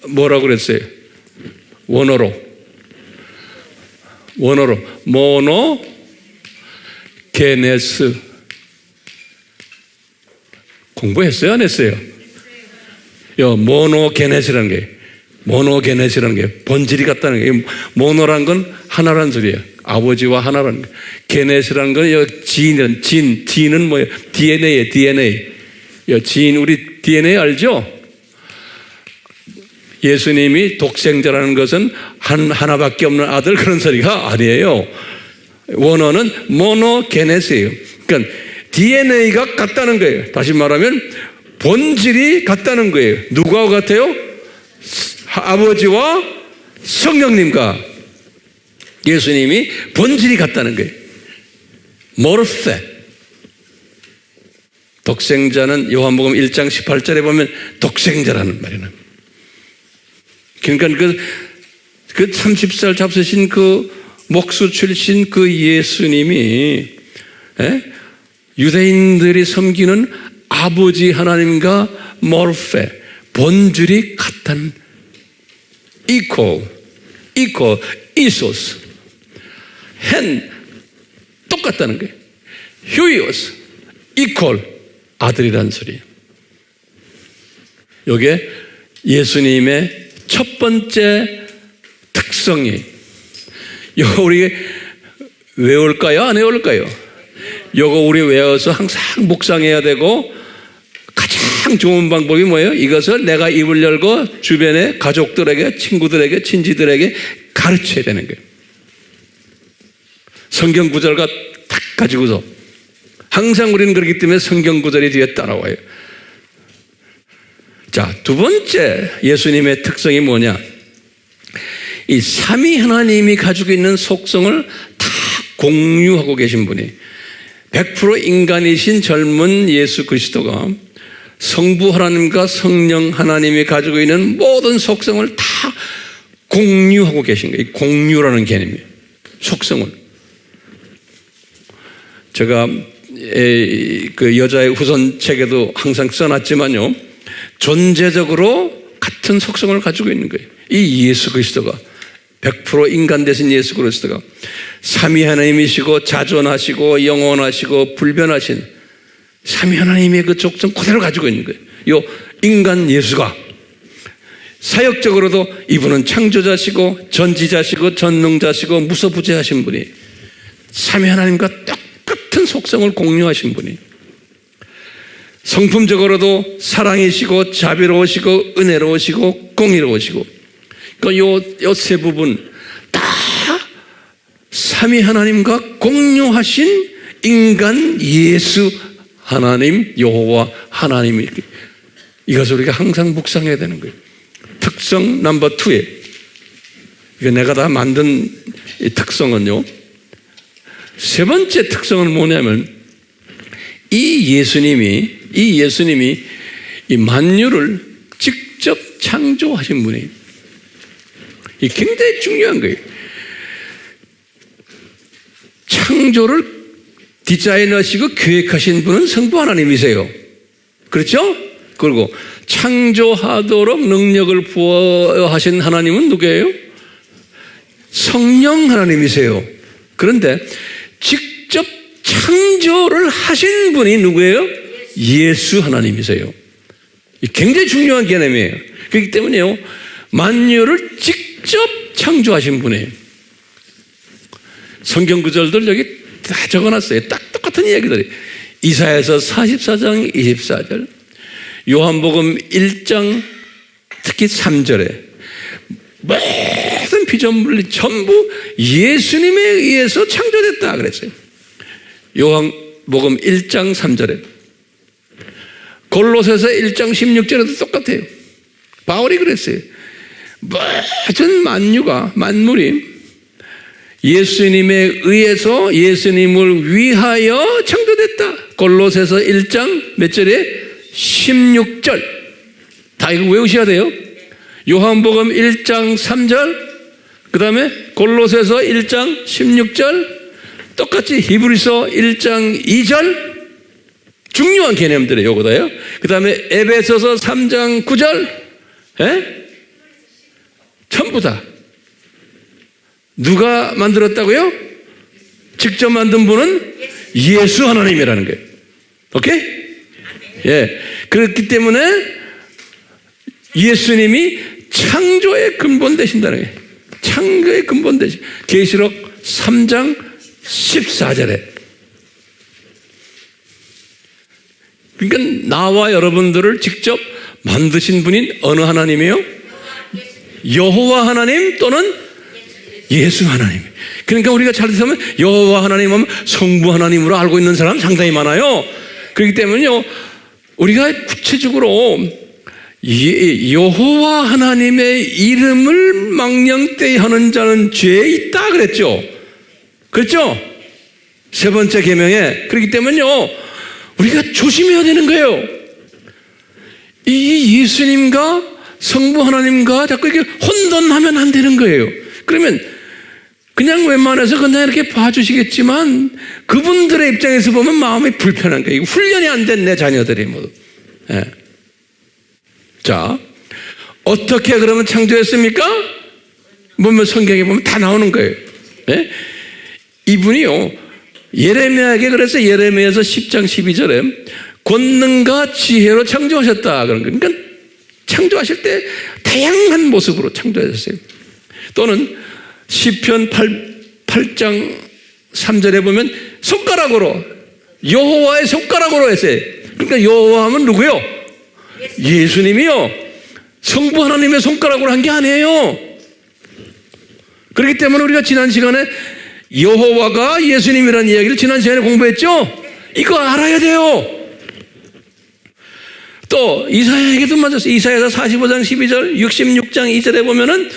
뭐라고 그랬어요? 원어로 모노게네스. 공부했어요? 안 했어요? 모노게네스라는 게 본질이 같다는 게, 모노란 건 하나란 소리예요. 아버지와 하나라는 거. 게네스라는 건 진은 뭐예요? DNA. 진, 우리 DNA 알죠? 예수님이 독생자라는 것은 하나밖에 없는 아들, 그런 소리가 아니에요. 원어는 모노게네스예요. 그러니까 DNA가 같다는 거예요. 다시 말하면 본질이 같다는 거예요. 누구와 같아요? 아버지와 성령님과 예수님이 본질이 같다는 거예요. 모르페. 독생자는 요한복음 1장 18절에 보면 독생자라는 말이 나옵니다. 그러니까 그 30살 잡수신 그 목수 출신 그 예수님이 유대인들이 섬기는 아버지 하나님과 모르페, 본질이 같은 이소스, hen 똑같다는 거예요. 휴이오스, 아들이라는 소리. 이게 예수님의 첫 번째 특성이, 이거 우리 외울까요? 안 외울까요? 이거 우리 외워서 항상 묵상해야 되고, 가장 좋은 방법이 뭐예요? 이것을 내가 입을 열고 주변의 가족들에게, 친구들에게, 친지들에게 가르쳐야 되는 거예요. 성경 구절과 딱 가지고서 항상 우리는 그렇기 때문에 성경 구절이 뒤에 따라와요. 자, 두 번째 예수님의 특성이 뭐냐? 이 삼위 하나님이 가지고 있는 속성을 다 공유하고 계신 분이, 100% 인간이신 젊은 예수 그리스도가 성부 하나님과 성령 하나님이 가지고 있는 모든 속성을 다 공유하고 계신 거예요. 이 공유라는 개념이에요. 속성을. 제가 그 여자의 후손 책에도 항상 써놨지만요, 존재적으로 같은 속성을 가지고 있는 거예요. 이 예수 그리스도가 100% 인간 되신 예수 그리스도가 삼위 하나님이시고 자존하시고 영원하시고 불변하신 삼위 하나님의 그 속성 그대로 가지고 있는 거예요. 이 인간 예수가 사역적으로도 이분은 창조자시고 전지자시고 전능자시고 무소부재하신 분이, 삼위 하나님과 똑같은 속성을 공유하신 분이, 성품적으로도 사랑이시고 자비로우시고 은혜로우시고 공의로우시고, 그러니까 요 세 부분 다 삼위 하나님과 공유하신 인간 예수 하나님, 여호와 하나님, 이것을 우리가 항상 묵상해야 되는 거예요. 특성 넘버 2에, 이거 내가 다 만든 이 특성은요, 세 번째 특성은 뭐냐면 이 예수님이 이 만유를 직접 창조하신 분이에요. 이게 굉장히 중요한 거예요. 창조를 디자인하시고 계획하신 분은 성부 하나님이세요. 그렇죠? 그리고 창조하도록 능력을 부어하신 하나님은 누구예요? 성령 하나님이세요. 그런데 직접 창조를 하신 분이 누구예요? 예수 하나님이세요. 굉장히 중요한 개념이에요. 그렇기 때문에요, 만유를 직접 창조하신 분이에요. 성경 구절들 여기 다 적어놨어요. 딱 똑같은 이야기들이. 이사야서 44장 24절, 요한복음 1장 특히 3절에 모든 피조물이 전부 예수님에 의해서 창조됐다 그랬어요. 요한복음 1장 3절에, 골로새서 1장 16절에도 똑같아요. 바울이 그랬어요. 모든 만물이 예수님에 의해서 예수님을 위하여 창조됐다. 골로새서 1장 몇 절에? 16절. 다 이거 외우셔야 돼요. 요한복음 1장 3절, 그 다음에 골로새서 1장 16절, 똑같이 히브리서 1장 2절, 중요한 개념들이에요. 요거다요. 그 다음에 에베소서 3장 9절, 전부 다 누가 만들었다고요? 직접 만든 분은 예수 하나님이라는 거예요. 오케이? 예. 그렇기 때문에 예수님이 창조의 근본 되신다는 거예요. 창조의 근본 되신. 계시록 3장 14절에. 그러니까 나와 여러분들을 직접 만드신 분인 어느 하나님이에요? 여호와 하나님 또는 예수 하나님. 그러니까 우리가 잘못하면 여호와 하나님 하면 성부 하나님으로 알고 있는 사람 상당히 많아요. 그렇기 때문에요, 우리가 구체적으로 여호와 하나님의 이름을 망령되이 하는 자는 죄에 있다 그랬죠. 그렇죠? 세 번째 계명에. 그렇기 때문에요, 우리가 조심해야 되는 거예요. 이 예수님과 성부 하나님과 자꾸 이렇게 혼돈하면 안 되는 거예요. 그러면 그냥 웬만해서 그냥 이렇게 봐주시겠지만 그분들의 입장에서 보면 마음이 불편한 거예요. 훈련이 안 된 내 자녀들이 모두. 예. 자, 어떻게 그러면 창조했습니까? 보면 성경에 보면 다 나오는 거예요. 예? 이분이요, 예레미야에게 그래서 예레미야에서 10장 12절에 권능과 지혜로 창조하셨다 그런 거예요. 그러니까 창조하실 때 다양한 모습으로 창조하셨어요. 또는 시편 8장 3절에 보면 손가락으로, 여호와의 손가락으로 했어요. 그러니까 여호와 하면 누구요? 예수님이요. 성부 하나님의 손가락으로 한 게 아니에요. 그렇기 때문에 우리가 지난 시간에 여호와가 예수님이라는 이야기를 지난 시간에 공부했죠? 이거 알아야 돼요. 또 이사야에게도 맞았어요. 이사야서 45장 12절, 66장 2절에 보면은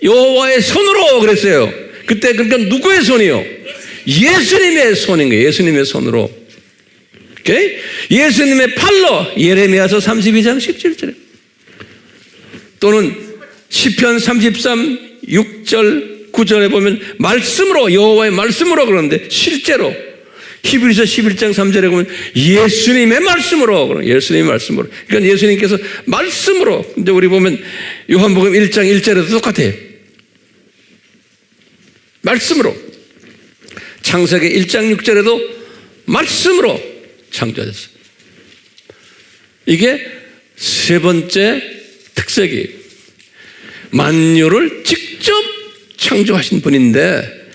여호와의 손으로 그랬어요. 그때 그러니까 누구의 손이요? 예수님의 손인 거예요. 예수님의 손으로. 오케이? 예수님의 팔로, 예레미야서 32장 17절에. 또는 시편 33 6절 9절에 보면 말씀으로, 여호와의 말씀으로 그러는데 실제로 히브리서 11장 3절에 보면 예수님의 말씀으로, 예수님의 말씀으로. 그러니까 예수님께서 말씀으로. 근데 우리 보면 요한복음 1장 1절에도 똑같아요. 말씀으로. 창세기 1장 6절에도 말씀으로 창조하셨어요. 이게 세 번째 특색이에요. 만유를 직접 창조하신 분인데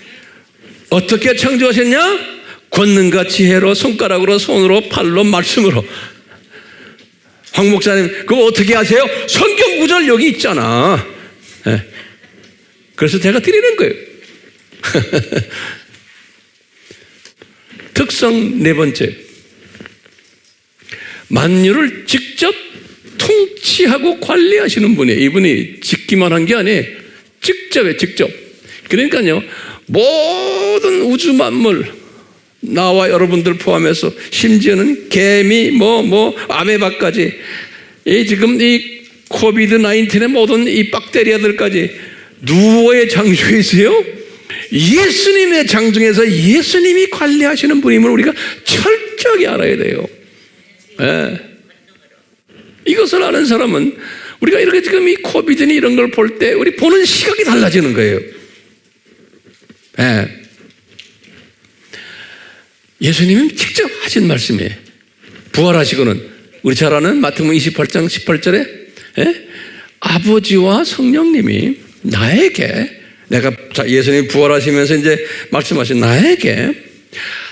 어떻게 창조하셨냐? 권능과 지혜로, 손가락으로, 손으로, 팔로, 말씀으로. 황 목사님, 그거 어떻게 하세요? 성경 구절 여기 있잖아. 네. 그래서 제가 드리는 거예요. 특성 네 번째. 만유를 직접 통치하고 관리하시는 분이에요. 이분이 짓기만 한 게 아니에요. 직접에 직접. 그러니까요, 모든 우주 만물, 나와 여러분들 포함해서 심지어는 개미, 아메바까지, 지금 이 코비드 19의 모든 이 박테리아들까지 누구의 장중에 있어요? 예수님의 장중에서 예수님이 관리하시는 분임을 우리가 철저히 알아야 돼요. 예. 이것을 아는 사람은 우리가 이렇게 지금 이 코비드니 이런 걸 볼 때 우리 보는 시각이 달라지는 거예요. 예. 예수님이 직접 하신 말씀이에요. 부활하시고는 우리 잘 아는 마태복음 28장 18절에 아버지와 성령님이 나에게, 예수님이 부활하시면서 이제 말씀하신 나에게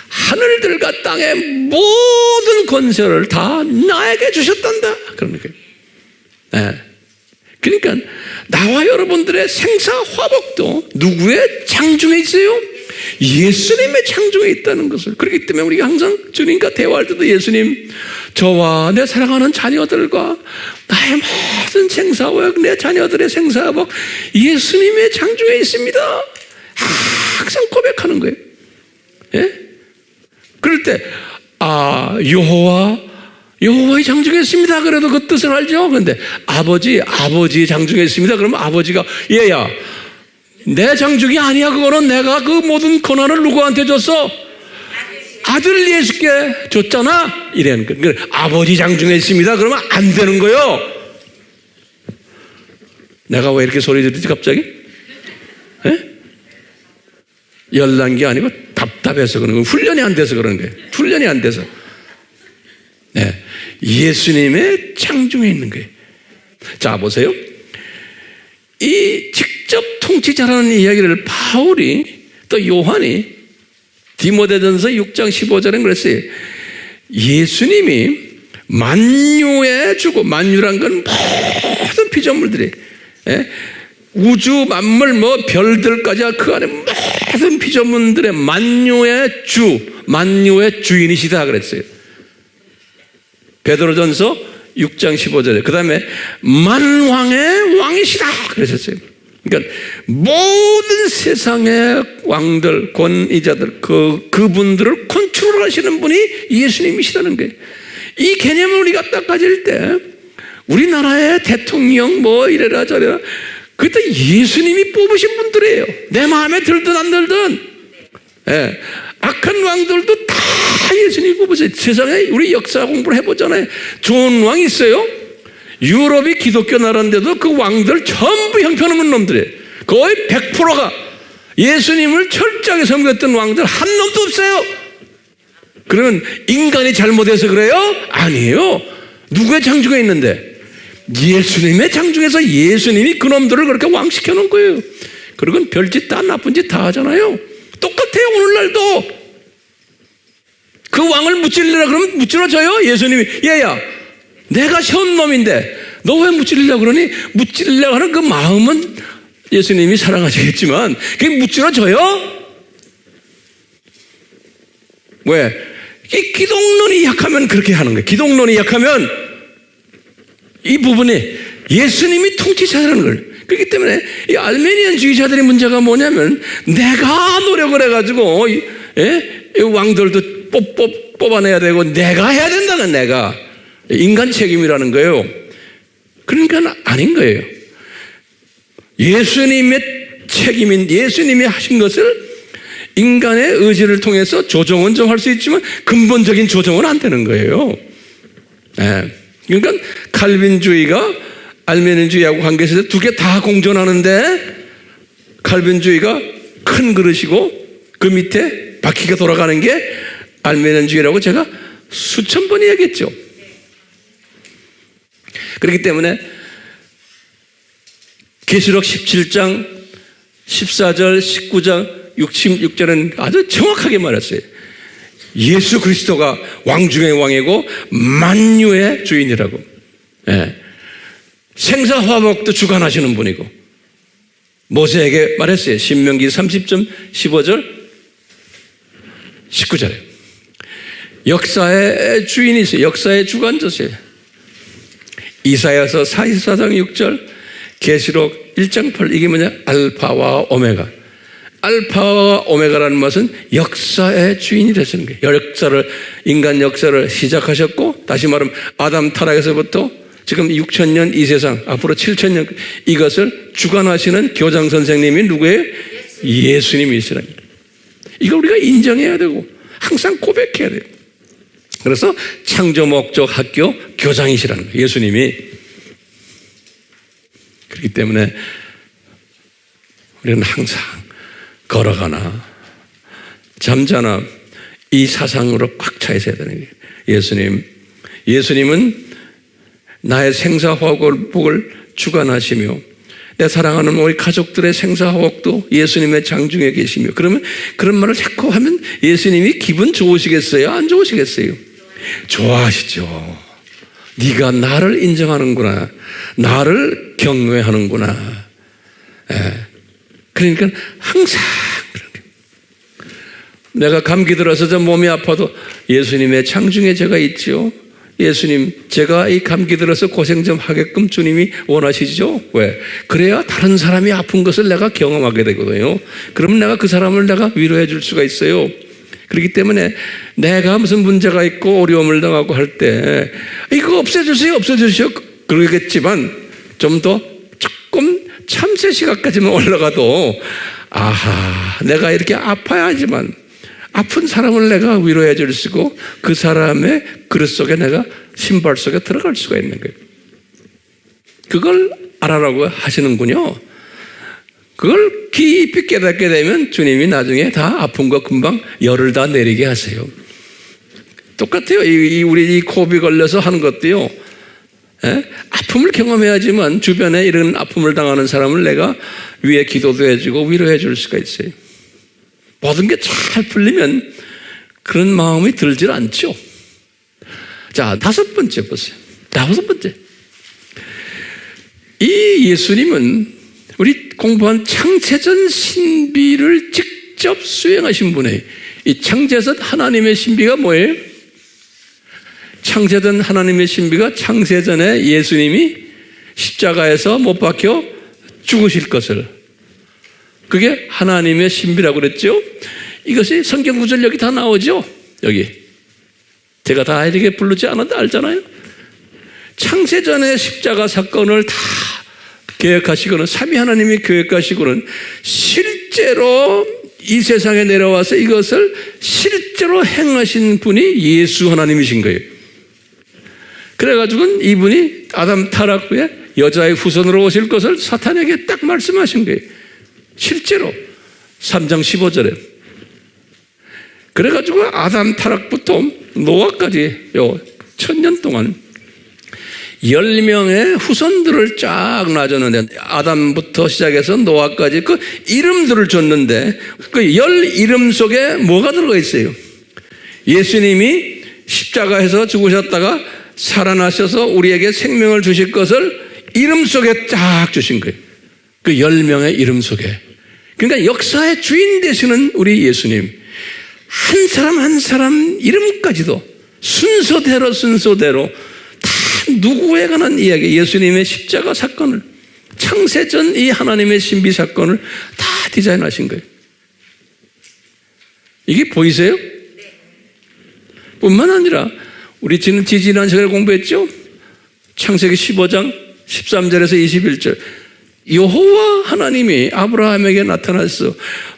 하늘들과 땅의 모든 권세를 다 나에게 주셨단다. 그런 거예요. 네. 그러니까 나와 여러분들의 생사 화복도 누구의 장중에 있어요? 예수님의 장중에 있다는 것을. 그렇기 때문에 우리가 항상 주님과 대화할 때도 예수님, 저와 내 사랑하는 자녀들과 나의 모든 생사화복, 내 자녀들의 생사화복 예수님의 장중에 있습니다. 항상 고백하는 거예요. 예? 그럴 때 여호와의 장중에 있습니다. 그래도 그 뜻을 알죠. 그런데 아버지의 장중에 있습니다. 그러면 아버지가 얘야, 내 장중이 아니야. 그거는 내가 그 모든 권한을 누구한테 줬어? 아들 예수께 줬잖아. 이래는 거예요. 그러니까 아버지 장중에 있습니다. 그러면 안 되는 거예요. 내가 왜 이렇게 소리 지르지 갑자기? 예? 열난 게 아니고 답답해서 그런 거예요. 훈련이 안 돼서 그런 거예요. 훈련이 안 돼서. 네. 예수님의 장중에 있는 거예요. 자, 보세요. 이 직접 통치자라는 이야기를 바울이 또 요한이 디모데전서 6장 15절에 그랬어요. 예수님이 만유에 주고, 만유란 건 모든 피조물들이, 우주 만물 별들까지 그 안에 모든 피조물들의 만유의 주인이시다 그랬어요. 베드로전서 6장 15절에 그 다음에 만왕의 왕이시다 그랬었어요. 그러니까 모든 세상의 왕들, 권위자들, 그분들을 컨트롤하시는 분이 예수님이시다는 거예요. 이 개념을 우리가 딱 가질 때 우리나라의 대통령 이래라 저래라, 그때 예수님이 뽑으신 분들이에요. 내 마음에 들든 안 들든. 예. 악한 왕들도 다 예수님이 뽑으세요. 세상에 우리 역사 공부를 해보잖아요. 좋은 왕이 있어요. 유럽이 기독교 나라인데도 그 왕들 전부 형편없는 놈들이에요. 거의 100%가 예수님을 철저하게 섬겼던 왕들 한 놈도 없어요. 그러면 인간이 잘못해서 그래요? 아니에요. 누구의 장중에 있는데? 예수님의 장중에서 예수님이 그놈들을 그렇게 왕시켜 놓은 거예요. 그리고 별짓 다 나쁜 짓 다 하잖아요. 똑같아요. 오늘날도 그 왕을 무찌르라 그러면 무찌러져요. 예수님이 얘야, 내가 세운 놈인데 너 왜 무찌르려고 그러니? 무찌르려고 하는 그 마음은 예수님이 사랑하시겠지만 그게 무찌러져요? 왜? 이 기독론이 약하면 그렇게 하는 거예요. 기독론이 약하면 이 부분이 예수님이 통치자라는 걸. 그렇기 때문에 이 알메니안주의자들의 문제가 뭐냐면 내가 노력을 해가지고 이 왕들도 뽑아내야 되고 내가 해야 된다는, 내가 인간 책임이라는 거예요. 그러니까 아닌 거예요. 예수님의 책임인, 예수님이 하신 것을 인간의 의지를 통해서 조정은 좀 할 수 있지만 근본적인 조정은 안 되는 거예요. 네. 그러니까 칼빈주의가 알메니안주의하고 관계에서 두 개 다 공존하는데 칼빈주의가 큰 그릇이고 그 밑에 바퀴가 돌아가는 게 알메니안주의라고 제가 수천 번 이야기했죠. 그렇기 때문에 계시록 17장 14절 19장 66절은 아주 정확하게 말했어요. 예수 그리스도가 왕 중의 왕이고 만유의 주인이라고. 예. 생사화복도 주관하시는 분이고 모세에게 말했어요. 신명기 30장 15절 19절에 역사의 주인이세요. 역사의 주관자세요. 이사야서 44장 6절, 계시록 1장 8, 이게 뭐냐? 알파와 오메가. 알파와 오메가라는 것은 역사의 주인이 되시는 거예요. 인간 역사를 시작하셨고, 다시 말하면 아담 타락에서부터 지금 6,000년 이 세상, 앞으로 7,000년 이것을 주관하시는 교장 선생님이 누구예요? 예수님이시라는 거예요. 이거 우리가 인정해야 되고 항상 고백해야 돼요. 그래서 창조 목적 학교 교장이시라는 거예요. 예수님이. 그렇기 때문에 우리는 항상 걸어가나 잠자나 이 사상으로 꽉 차 있어야 되는 거예요. 예수님은 나의 생사화복을 주관하시며 내 사랑하는 우리 가족들의 생사화복도 예수님의 장중에 계시며, 그러면 그런 말을 자꾸 하면 예수님이 기분 좋으시겠어요? 안 좋으시겠어요? 좋아하시죠. 네가 나를 인정하는구나, 나를 경외하는구나. 그러니까 항상 그렇게 내가 감기 들어서 저 몸이 아파도 예수님의 장중에 제가 있죠. 예수님, 제가 이 감기 들어서 고생 좀 하게끔 주님이 원하시죠? 왜? 그래야 다른 사람이 아픈 것을 내가 경험하게 되거든요. 그러면 내가 그 사람을 내가 위로해 줄 수가 있어요. 그렇기 때문에 내가 무슨 문제가 있고 어려움을 당하고 할 때 이거 없애주세요, 없애주세요 그러겠지만 좀 더 조금 참새 시각까지만 올라가도 아하, 내가 이렇게 아파야 하지만 아픈 사람을 내가 위로해 줄 수 있고 그 사람의 그릇 속에 내가 신발 속에 들어갈 수가 있는 거예요. 그걸 알아라고 하시는군요. 그걸 깊이 깨닫게 되면 주님이 나중에 다 아픈 거 금방 열을 다 내리게 하세요. 똑같아요. 우리 이 코비 걸려서 하는 것도요. 아픔을 경험해야지만 주변에 이런 아픔을 당하는 사람을 내가 위에 기도도 해주고 위로해 줄 수가 있어요. 모든 게 잘 풀리면 그런 마음이 들질 않죠. 자, 5번째 보세요. 5번째. 이 예수님은 우리 공부한 창세전 신비를 직접 수행하신 분이에요. 이 창세전 하나님의 신비가 뭐예요? 창세전 하나님의 신비가 창세전에 예수님이 십자가에서 못 박혀 죽으실 것을, 그게 하나님의 신비라고 그랬죠. 이것이 성경 구절 여기 다 나오죠. 여기 제가 다 이렇게 부르지 않아도 알잖아요. 창세전의 십자가 사건을 다 계획하시고는, 삼위 하나님이 계획하시고는 실제로 이 세상에 내려와서 이것을 실제로 행하신 분이 예수 하나님이신 거예요. 그래가지고 이분이 아담 타락 후에 여자의 후손으로 오실 것을 사탄에게 딱 말씀하신 거예요. 실제로 3장 15절에. 그래가지고 아담 타락부터 노아까지 1000년 동안 10명의 후손들을 쫙 놔줬는데, 아담부터 시작해서 노아까지 그 이름들을 줬는데 그 10 이름 속에 뭐가 들어가 있어요? 예수님이 십자가에서 죽으셨다가 살아나셔서 우리에게 생명을 주실 것을 이름 속에 쫙 주신 거예요. 그 10명의 이름 속에. 그러니까 역사의 주인 되시는 우리 예수님, 한 사람 한 사람 이름까지도 순서대로 다 누구에 관한 이야기, 예수님의 십자가 사건을, 창세전 이 하나님의 신비 사건을 다 디자인하신 거예요. 이게 보이세요? 뿐만 아니라 우리 지난 시간에 공부했죠? 창세기 15장 13절에서 21절. 여호와 하나님이 아브라함에게 나타나서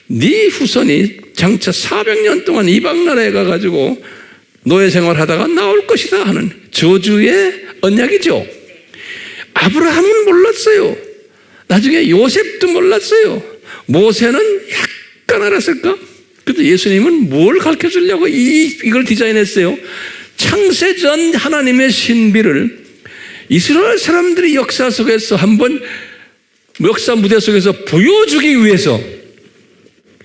네 후손이 장차 400년 동안 이방 나라에 가가지고 노예 생활하다가 나올 것이다 하는 저주의 언약이죠. 아브라함은 몰랐어요. 나중에 요셉도 몰랐어요. 모세는 약간 알았을까? 그런데 예수님은 뭘 가르쳐 주려고 이걸 디자인했어요? 창세전 하나님의 신비를 이스라엘 사람들이 역사 속에서 한번 역사 무대 속에서 보여주기 위해서,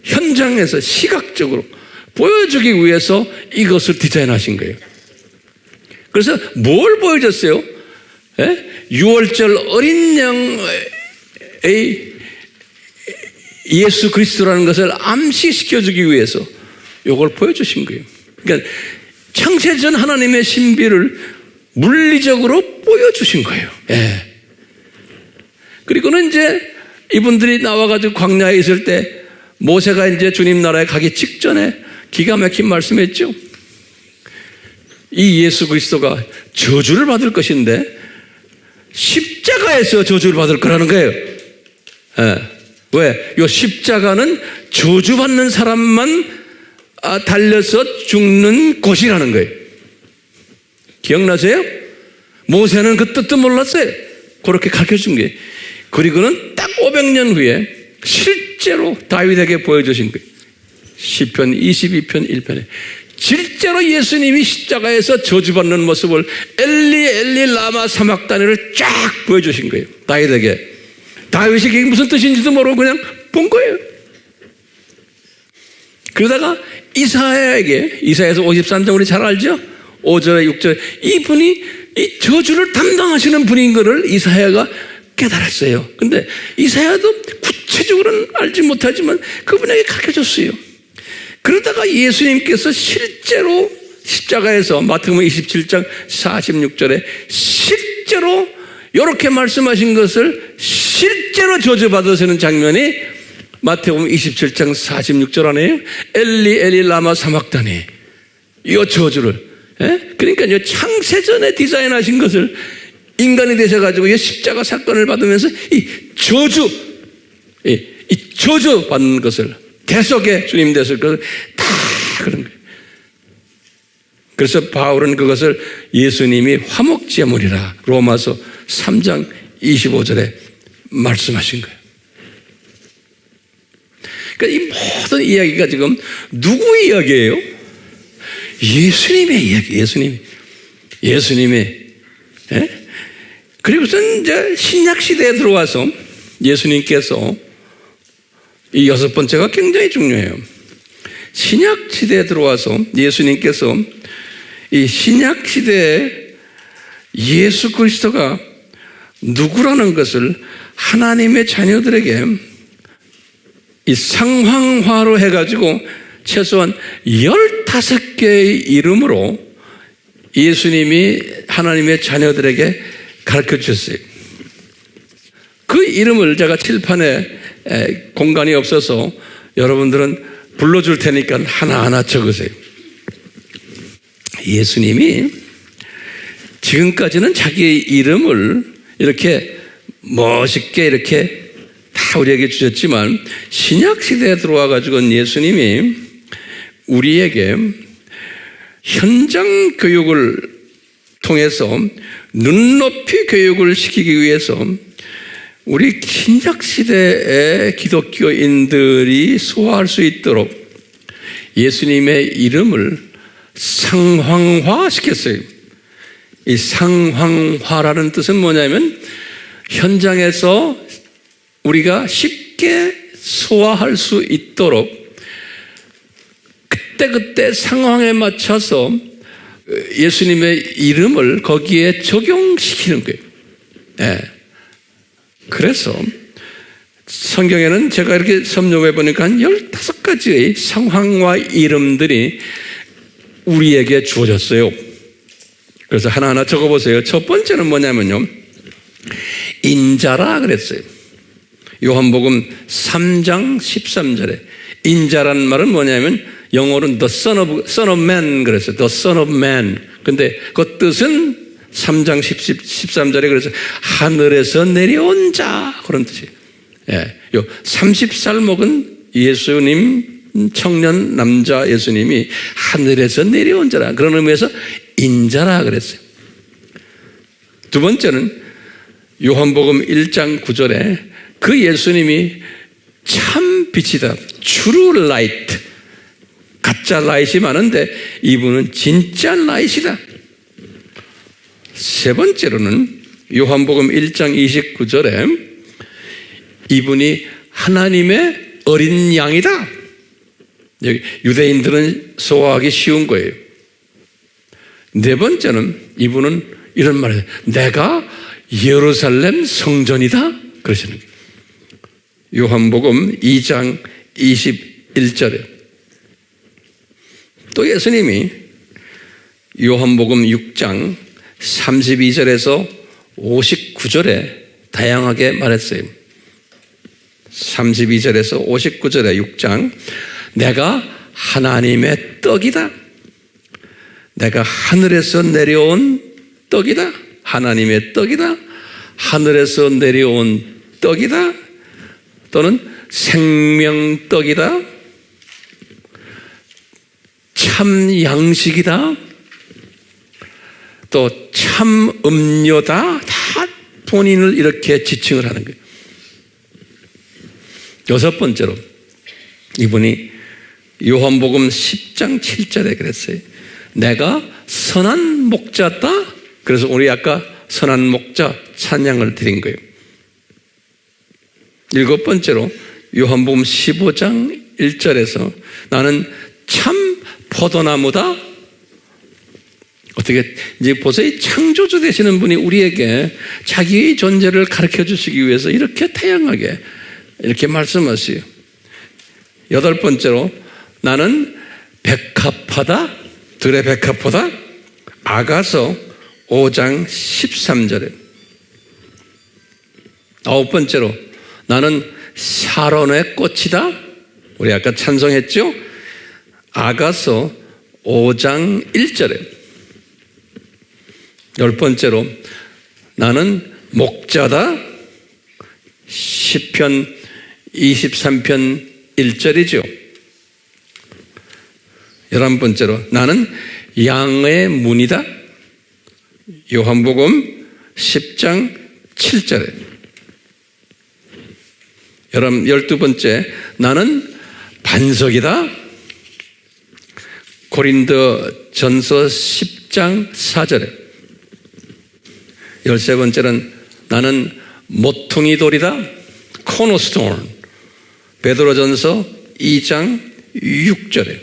현장에서 시각적으로 보여주기 위해서 이것을 디자인하신 거예요. 그래서 뭘 보여줬어요? 유월절 어린 양의 예수 그리스도라는 것을 암시시켜주기 위해서 이걸 보여주신 거예요. 그러니까 창세전 하나님의 신비를 물리적으로 보여주신 거예요. 그리고는 이제 이분들이 나와가지고 광야에 있을 때 모세가 이제 주님 나라에 가기 직전에 기가 막힌 말씀했죠. 이 예수 그리스도가 저주를 받을 것인데 십자가에서 저주를 받을 거라는 거예요. 왜? 이 십자가는 저주받는 사람만 달려서 죽는 곳이라는 거예요. 기억나세요? 모세는 그 뜻도 몰랐어요. 그렇게 가르쳐준 거예요. 그리고는 딱 500년 후에 실제로 다윗에게 보여주신 거예요. 시편 22편 1편에 실제로 예수님이 십자가에서 저주받는 모습을 엘리 엘리 라마 사막다니를 쫙 보여주신 거예요. 다윗에게. 다윗이 그게 무슨 뜻인지도 모르고 그냥 본 거예요. 그러다가 이사야에게, 이사야에서 53장 우리 잘 알죠? 5절에 6절에 이분이 이 저주를 담당하시는 분인 것을 이사야가 깨달았어요. 근데 이사야도 구체적으로는 알지 못하지만 그분에게 가르쳐줬어요. 그러다가 예수님께서 실제로 십자가에서 마태복음 27장 46절에 실제로 이렇게 말씀하신 것을 실제로 저주받으시는 장면이 마태복음 27장 46절 아니에요? 엘리 엘리 라마 사막다니 이 저주를 그러니까 이 창세전에 디자인하신 것을 인간이 되셔가지고 이 십자가 사건을 받으면서 이 저주 받는 것을 대속의 주님 되실 것을 다 그런 거예요. 그래서 바울은 그것을 예수님이 화목제물이라 로마서 3장 25절에 말씀하신 거예요. 그러니까 이 모든 이야기가 지금 누구 이야기예요? 예수님의 이야기, 예수님의. 그리고서 이제 신약 시대에 들어와서 예수님께서 이 여섯 번째가 굉장히 중요해요. 신약 시대에 들어와서 예수님께서 이 신약 시대에 예수 그리스도가 누구라는 것을 하나님의 자녀들에게 이 상황화로 해가지고 최소한 15개의 이름으로 예수님이 하나님의 자녀들에게 가르쳐 주셨어요. 그 이름을 제가 칠판에 공간이 없어서 여러분들은 불러줄 테니까 하나하나 적으세요. 예수님이 지금까지는 자기의 이름을 이렇게 멋있게 이렇게 다 우리에게 주셨지만 신약 시대에 들어와 가지고는 예수님이 우리에게 현장 교육을 통해서 눈높이 교육을 시키기 위해서 우리 신약 시대의 기독교인들이 소화할 수 있도록 예수님의 이름을 상황화 시켰어요. 이 상황화라는 뜻은 뭐냐면 현장에서 우리가 쉽게 소화할 수 있도록 그때그때 상황에 맞춰서 예수님의 이름을 거기에 적용시키는 거예요. 그래서 성경에는 제가 이렇게 섭렵해 보니까 한 15가지의 상황과 이름들이 우리에게 주어졌어요. 그래서 하나하나 적어보세요. 첫 번째는 뭐냐면요, 인자라 그랬어요. 요한복음 3장 13절에 인자란 말은 뭐냐면 영어로는 the son of man 그랬어요. the son of man. 근데 그 뜻은 3장 13절에 그래서 하늘에서 내려온 자 그런 뜻이에요. 요 30살 먹은 예수님 청년 남자 예수님이 하늘에서 내려온 자라 그런 의미에서 인자라 그랬어요. 두 번째는 요한복음 1장 9절에 그 예수님이 참 빛이다. true light. 가짜 라이트이 많은데 이분은 진짜 라이트이다. 세 번째로는 요한복음 1장 29절에 이분이 하나님의 어린 양이다. 여기 유대인들은 소화하기 쉬운 거예요. 네 번째는 이분은 이런 말을 해요. 내가 예루살렘 성전이다 그러시는 거예요. 요한복음 2장 21절에 또 예수님이 요한복음 6장 32절에서 59절에 다양하게 말했어요. 32절에서 59절에 6장 내가 하나님의 떡이다. 내가 하늘에서 내려온 떡이다. 하나님의 떡이다. 하늘에서 내려온 떡이다. 또는 생명떡이다. 참 양식이다. 또 참 음료다. 다 본인을 이렇게 지칭을 하는 거예요. 여섯 번째로 이분이 요한복음 10장 7절에 그랬어요. 내가 선한 목자다. 그래서 우리 아까 선한 목자 찬양을 드린 거예요. 일곱 번째로 요한복음 15장 1절에서 나는 참 포도나무다. 어떻게 이제 보세요. 창조주 되시는 분이 우리에게 자기의 존재를 가르쳐 주시기 위해서 이렇게 다양하게 이렇게 말씀하세요. 여덟 번째로 나는 백합화다. 들의 백합화다. 아가서 5장 13절에 아홉 번째로 나는 샤론의 꽃이다. 우리 아까 찬송했죠? 아가서 5장 1절에 열 번째로 나는 목자다. 시편 23편 1절이죠. 11번째로 나는 양의 문이다. 요한복음 10장 7절에 12번째 나는 반석이다. 고린도전서 10장 4절에 13번째는 나는 모퉁이 돌이다. 코너스톤. 베드로전서 2장 6절에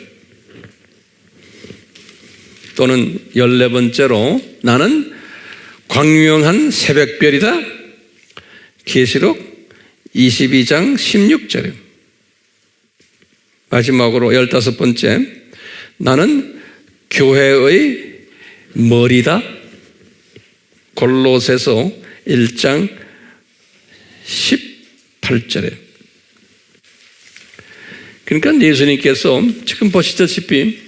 또는 14번째로 나는 광명한 새벽별이다. 계시록 22장 16절에 마지막으로 15번째 나는 교회의 머리다. 골로새서 1장 18절에 그러니까 예수님께서 지금 보시다시피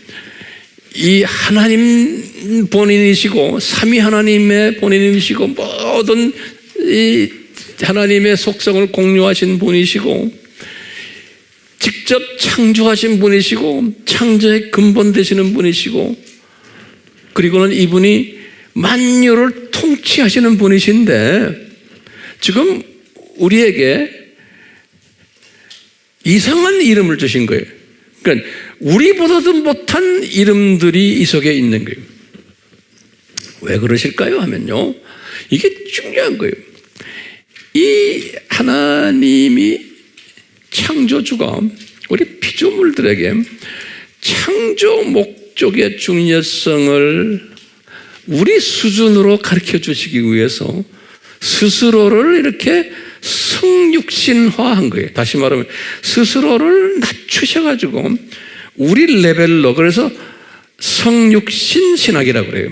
이 하나님 본인이시고 삼위 하나님의 본인이시고 모든 이 하나님의 속성을 공유하신 분이시고 직접 창조하신 분이시고 창조의 근본 되시는 분이시고 그리고는 이분이 만유를 통치하시는 분이신데 지금 우리에게 이상한 이름을 주신 거예요. 그러니까 우리보다도 못한 이름들이 이 속에 있는 거예요. 왜 그러실까요? 하면요. 이게 중요한 거예요. 이 하나님이 창조주가 우리 피조물들에게 창조 목적의 중요성을 우리 수준으로 가르쳐 주시기 위해서 스스로를 이렇게 성육신화한 거예요. 다시 말하면 스스로를 낮추셔가지고 우리 레벨로 그래서 성육신 신학이라고 그래요.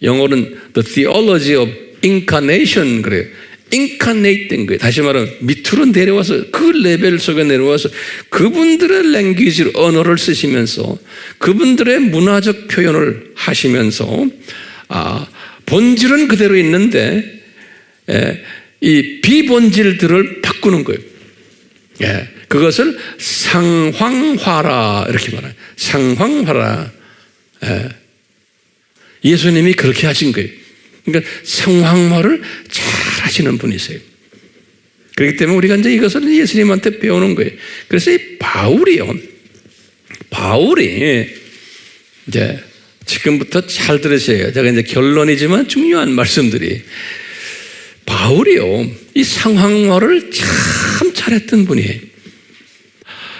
영어로는 The Theology of Incarnation 그래요. 인카네이트 된 거예요. 다시 말하면 밑으로 내려와서 그 레벨 속에 내려와서 그분들의 랭귀지를 언어를 쓰시면서 그분들의 문화적 표현을 하시면서 본질은 그대로 있는데 이 비본질들을 바꾸는 거예요. 그것을 상황화라 이렇게 말해요. 상황화라. 예수님이 그렇게 하신 거예요. 그러니까 상황화를 잘 하시는 분이세요. 그렇기 때문에 우리가 이제 이것을 예수님한테 배우는 거예요. 그래서 이 바울이 이제 지금부터 잘 들으세요. 제가 이제 결론이지만 중요한 말씀들이 바울이요. 이 상황화를 참 잘했던 분이에요.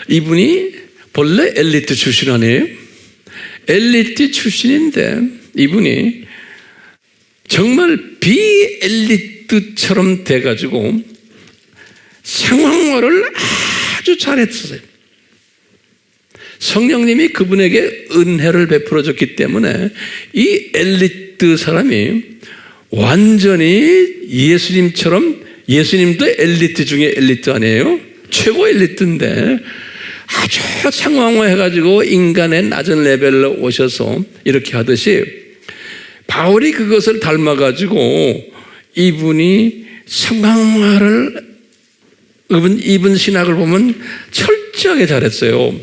이분이 본래 엘리트 출신 아니에요? 엘리트 출신인데 이분이 정말 비엘리트 엘리트처럼 돼가지고 상황화를 아주 잘했어요. 성령님이 그분에게 은혜를 베풀어 줬기 때문에 이 엘리트 사람이 완전히 예수님처럼, 예수님도 엘리트 중에 엘리트 아니에요? 최고 엘리트인데 아주 상황화해가지고 인간의 낮은 레벨로 오셔서 이렇게 하듯이 바울이 그것을 닮아가지고 이분이 상황화를 입은 신학을 보면 철저하게 잘했어요.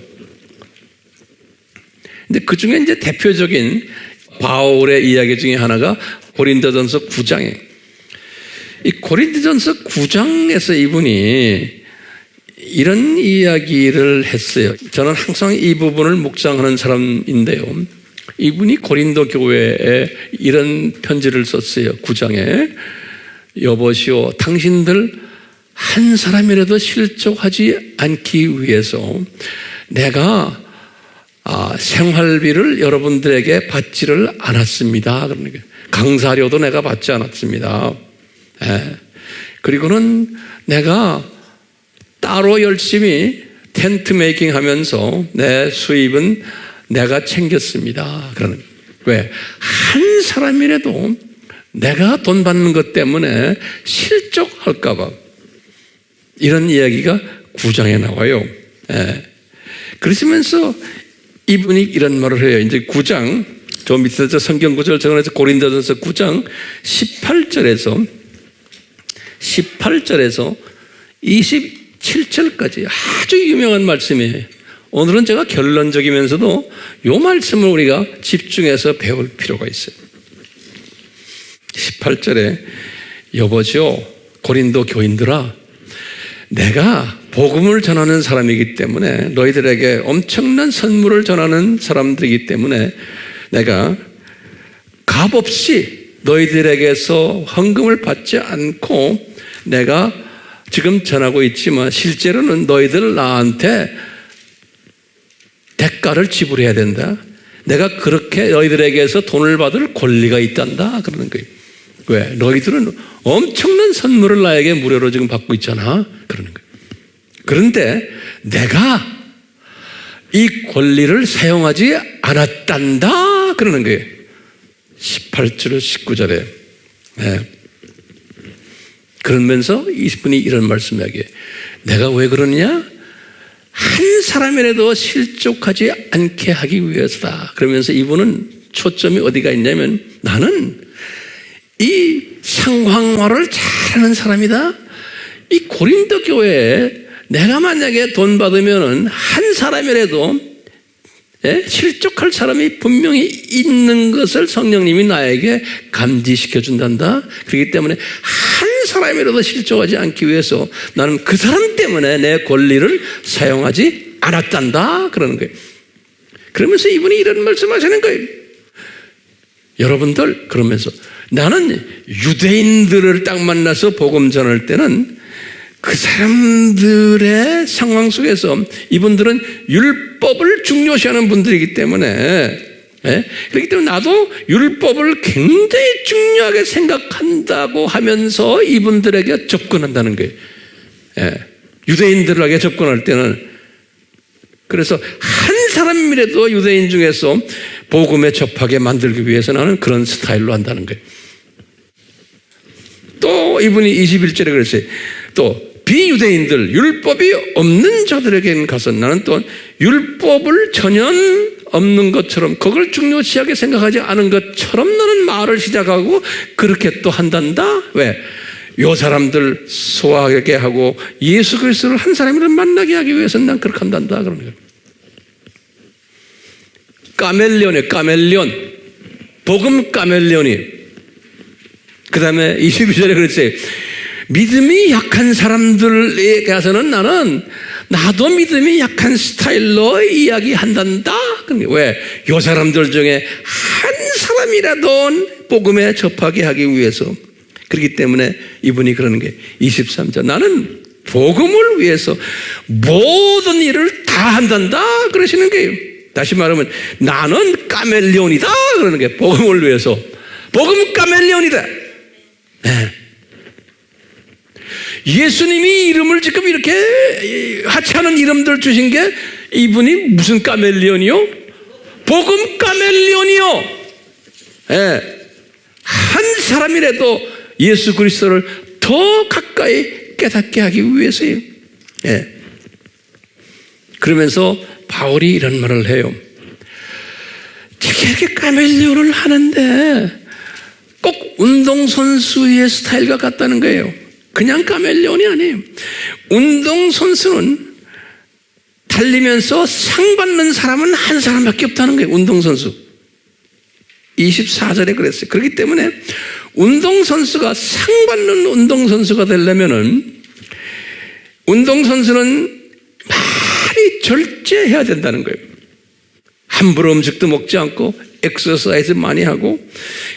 근데 그 중에 이제 대표적인 바울의 이야기 중에 하나가 고린도전서 9장이에요. 이 고린도전서 9장에서 이분이 이런 이야기를 했어요. 저는 항상 이 부분을 묵상하는 사람인데요. 이분이 고린도 교회에 이런 편지를 썼어요. 9장에 여보시오, 당신들 한 사람이라도 실족하지 않기 위해서 내가 생활비를 여러분들에게 받지를 않았습니다. 그러니까 강사료도 내가 받지 않았습니다. 그리고는 내가 따로 열심히 텐트 메이킹 하면서 내 수입은 내가 챙겼습니다. 그러는 왜? 한 사람이라도 내가 돈 받는 것 때문에 실족할까봐 이런 이야기가 9장에 나와요. 그러시면서 이분이 이런 말을 해요. 이제 9장, 저 밑에서 성경 구절 적어내서 고린도전서 9장 18절에서 27절까지 아주 유명한 말씀이에요. 오늘은 제가 결론적이면서도 이 말씀을 우리가 집중해서 배울 필요가 있어요. 18절에 여보시오, 고린도 교인들아, 내가 복음을 전하는 사람이기 때문에 너희들에게 엄청난 선물을 전하는 사람들이기 때문에 내가 값없이 너희들에게서 헌금을 받지 않고 내가 지금 전하고 있지만 실제로는 너희들 나한테 대가를 지불해야 된다. 내가 그렇게 너희들에게서 돈을 받을 권리가 있단다. 그러는 거예요. 왜? 너희들은 엄청난 선물을 나에게 무료로 지금 받고 있잖아. 그러는 거예요. 그런데 내가 이 권리를 사용하지 않았단다. 그러는 거예요. 18절, 19절에. 그러면서 이분이 이런 말씀을 하게, 내가 왜 그러느냐? 한 사람이라도 실족하지 않게 하기 위해서다. 그러면서 이분은 초점이 어디가 있냐면, 나는 이 상황화를 잘하는 사람이다. 이 고린도 교회에 내가 만약에 돈 받으면은 한 사람이라도 실족할 사람이 분명히 있는 것을 성령님이 나에게 감지시켜 준단다. 그렇기 때문에 한 사람이라도 실족하지 않기 위해서 나는 그 사람 때문에 내 권리를 사용하지 않았단다. 그러는 거예요. 그러면서 이분이 이런 말씀하시는 거예요. 여러분들, 그러면서 나는 유대인들을 딱 만나서 복음 전할 때는 그 사람들의 상황 속에서 이분들은 율법을 중요시하는 분들이기 때문에, 그렇기 때문에 나도 율법을 굉장히 중요하게 생각한다고 하면서 이분들에게 접근한다는 거예요. 유대인들에게 접근할 때는. 그래서 한 사람이라도 유대인 중에서 복음에 접하게 만들기 위해서 나는 그런 스타일로 한다는 거예요. 또 이분이 21절에 그랬어요. 또 비유대인들, 율법이 없는 자들에게는 가서 나는 또 율법을 전혀 없는 것처럼, 그걸 중요시하게 생각하지 않은 것처럼 나는 말을 시작하고 그렇게 또 한단다. 왜? 요 사람들 소화하게 하고 예수 그리스도를 한 사람이라 만나게 하기 위해서는 난 그렇게 한단다. 그러는 거예요. 까멜리온이에요. 까멜리온. 복음 까멜리온이. 그 다음에 22절에 그랬어요. 믿음이 약한 사람들에 가서는 나도 믿음이 약한 스타일로 이야기한단다. 왜? 요 사람들 중에 한 사람이라도 복음에 접하게 하기 위해서. 그렇기 때문에 이분이 그러는 게 23절. 나는 복음을 위해서 모든 일을 다 한단다. 그러시는 거예요. 다시 말하면 나는 까멜리온이다. 그러는 게 복음을 위해서. 복음 까멜리온이다. 네. 예수님이 이름을 지금 이렇게 하찮은 이름들 주신 게 이분이 무슨 까멜리온이요? 복음 까멜리온이요. 예. 한 사람이라도 예수 그리스도를 더 가까이 깨닫게 하기 위해서요. 예. 그러면서 바울이 이런 말을 해요. 제가 이렇게 까멜리온을 하는데 꼭 운동선수의 스타일과 같다는 거예요. 그냥 까멜리온이 아니에요. 운동선수는 달리면서 상 받는 사람은 한 사람밖에 없다는 거예요. 운동선수. 24절에 그랬어요. 그렇기 때문에 운동선수가 상 받는 운동선수가 되려면은 운동선수는 많이 절제해야 된다는 거예요. 함부로 음식도 먹지 않고 엑서사이즈 많이 하고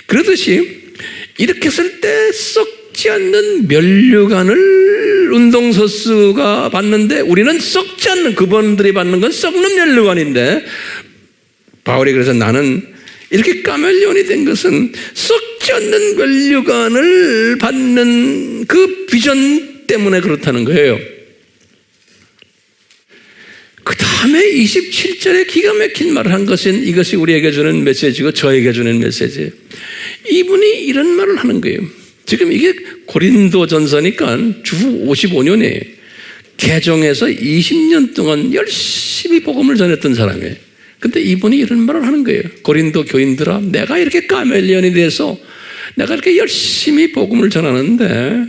그러듯이 이렇게 했을 때 썩지 않는 면류관을 운동선수가 받는데 우리는 썩지 않는 그분들이 받는 건 썩는 면류관인데 바울이 그래서 나는 이렇게 까멜리온이 된 것은 썩지 않는 면류관을 받는 그 비전 때문에 그렇다는 거예요. 그 다음에 27절에 기가 막힌 말을 한 것은 이것이 우리에게 주는 메시지고 저에게 주는 메시지예요. 이분이 이런 말을 하는 거예요. 지금 이게 고린도 전서니까 주 55년에 개종해서 20년 동안 열심히 복음을 전했던 사람이에요. 근데 이분이 이런 말을 하는 거예요. 고린도 교인들아, 내가 이렇게 까멜리온이 돼서 내가 이렇게 열심히 복음을 전하는데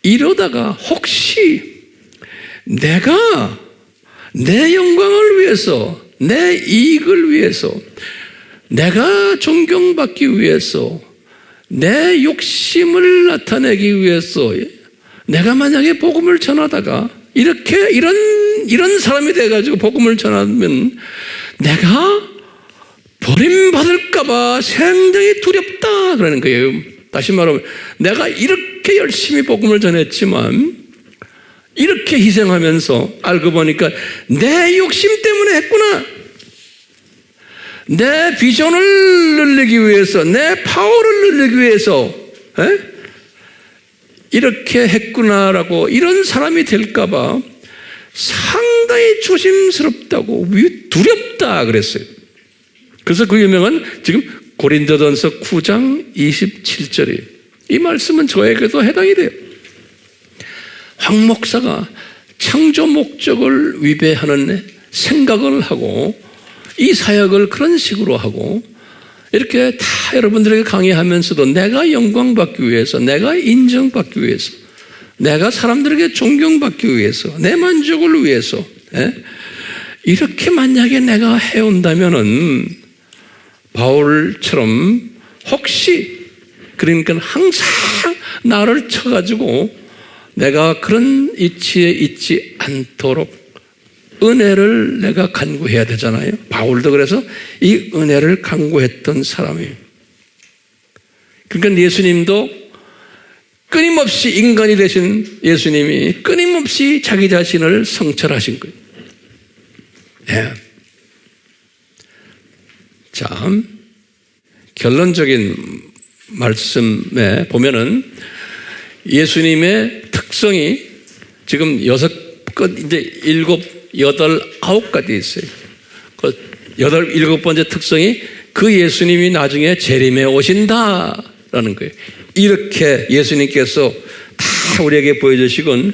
이러다가 혹시 내가 내 영광을 위해서, 내 이익을 위해서, 내가 존경받기 위해서, 내 욕심을 나타내기 위해서 내가 만약에 복음을 전하다가 이렇게 이런 사람이 돼가지고 복음을 전하면 내가 버림받을까봐 굉장히 두렵다 그러는 거예요. 다시 말하면 내가 이렇게 열심히 복음을 전했지만 이렇게 희생하면서 알고 보니까 내 욕심 때문에 했구나. 내 비전을 늘리기 위해서, 내 파워를 늘리기 위해서 이렇게 했구나라고 이런 사람이 될까봐 상당히 조심스럽다고 두렵다 그랬어요. 그래서 그 유명한 지금 고린도전서 9장 27절이에요. 이 말씀은 저에게도 해당이 돼요. 황 목사가 창조 목적을 위배하는 생각을 하고 이 사역을 그런 식으로 하고 이렇게 다 여러분들에게 강의하면서도 내가 영광받기 위해서, 내가 인정받기 위해서, 내가 사람들에게 존경받기 위해서, 내 만족을 위해서 이렇게 만약에 내가 해온다면은 바울처럼 혹시 그러니까 항상 나를 쳐가지고 내가 그런 이치에 있지 않도록 은혜를 내가 간구해야 되잖아요. 바울도 그래서 이 은혜를 간구했던 사람이에요. 그러니까 예수님도 끊임없이 인간이 되신 예수님이 끊임없이 자기 자신을 성찰하신 거예요. 네. 자, 결론적인 말씀에 보면은 예수님의 특성이 지금 6, 이제 7, 8, 9가지 있어요. 그 8, 7번째 특성이 그 예수님이 나중에 재림에 오신다라는 거예요. 이렇게 예수님께서 다 우리에게 보여주시곤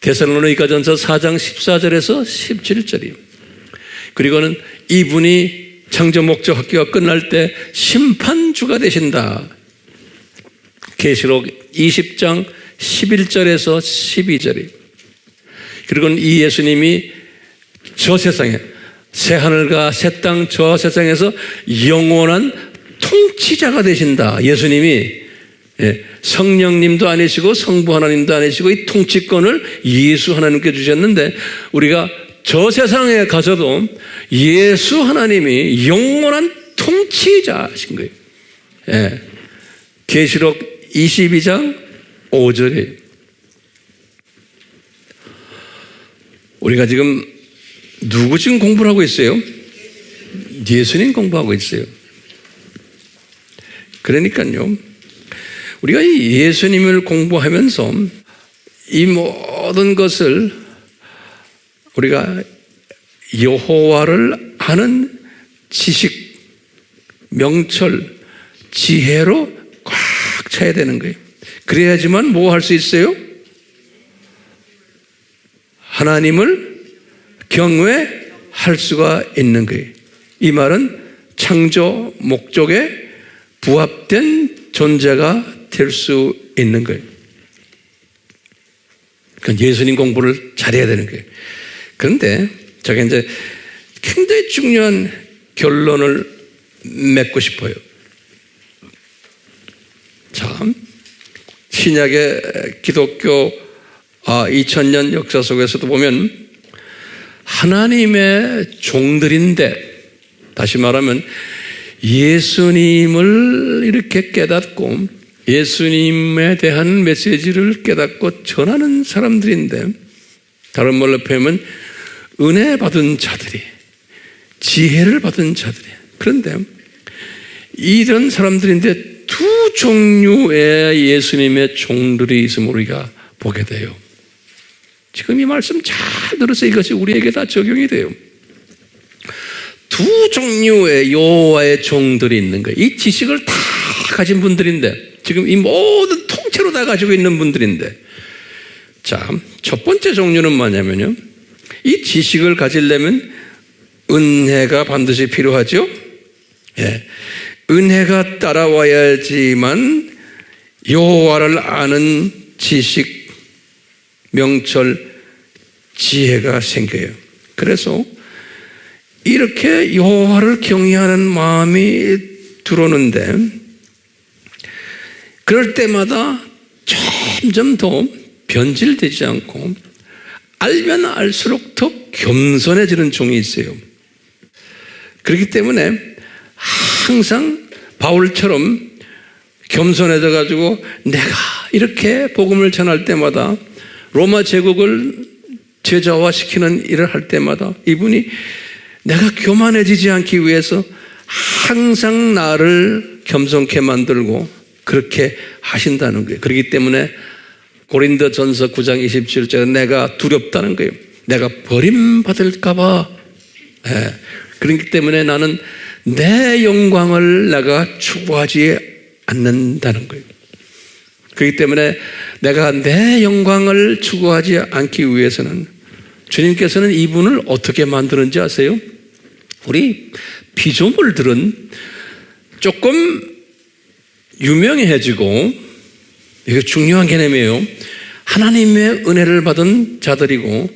데살로니가전서 4장 14절에서 17절이에요. 그리고는 이분이 창조 목적 학교가 끝날 때 심판주가 되신다. 계시록 20장 11절에서 12절이에요. 그리고는 이 예수님이 저 세상에 새하늘과 새 땅 저 세상에서 영원한 통치자가 되신다. 예수님이 성령님도 아니시고 성부 하나님도 아니시고 이 통치권을 예수 하나님께 주셨는데 우리가 저 세상에 가서도 예수 하나님이 영원한 통치자신 거예요. 계시록 22장 5절에 우리가 지금 누구 지금 공부를 하고 있어요? 예수님 공부하고 있어요. 그러니까요, 우리가 이 예수님을 공부하면서 이 모든 것을 우리가 여호와를 아는 지식, 명철, 지혜로 꽉 차야 되는 거예요. 그래야지만 뭐 할 수 있어요? 하나님을 경외할 수가 있는 거예요. 이 말은 창조 목적에 부합된 존재가 될 수 있는 거예요. 그러니까 예수님 공부를 잘해야 되는 거예요. 그런데 제가 이제 굉장히 중요한 결론을 맺고 싶어요. 참, 신약의 기독교 2000년 역사 속에서도 보면 하나님의 종들인데, 다시 말하면 예수님을 이렇게 깨닫고 예수님에 대한 메시지를 깨닫고 전하는 사람들인데, 다른 말로 표현하면 은혜 받은 자들이, 지혜를 받은 자들이. 그런데 이런 사람들인데 두 종류의 예수님의 종들이 있음을 우리가 보게 돼요. 지금 이 말씀 잘 들어서 이것이 우리에게 다 적용이 돼요. 두 종류의 여호와의 종들이 있는 거예요. 이 지식을 다 가진 분들인데, 지금 이 모든 통째로 다 가지고 있는 분들인데, 자, 첫 번째 종류는 뭐냐면요, 이 지식을 가지려면 은혜가 반드시 필요하죠. 예. 은혜가 따라와야지만 여호와를 아는 지식, 명철, 지혜가 생겨요. 그래서 이렇게 여호와를 경외하는 마음이 들어오는데, 그럴 때마다 점점 더 변질되지 않고 알면 알수록 더 겸손해지는 종이 있어요. 그렇기 때문에 항상 바울처럼 겸손해져 가지고 내가 이렇게 복음을 전할 때마다, 로마 제국을 제자화시키는 일을 할 때마다 이분이 내가 교만해지지 않기 위해서 항상 나를 겸손케 만들고 그렇게 하신다는 거예요. 그렇기 때문에 고린도전서 9장 27절에 내가 두렵다는 거예요. 내가 버림받을까 봐. 예. 그렇기 때문에 나는 내 영광을 내가 추구하지 않는다는 거예요. 그렇기 때문에 내가 내 영광을 추구하지 않기 위해서는, 주님께서는 이분을 어떻게 만드는지 아세요? 우리 피조물들은 조금 유명해지고, 이게 중요한 개념이에요. 하나님의 은혜를 받은 자들이고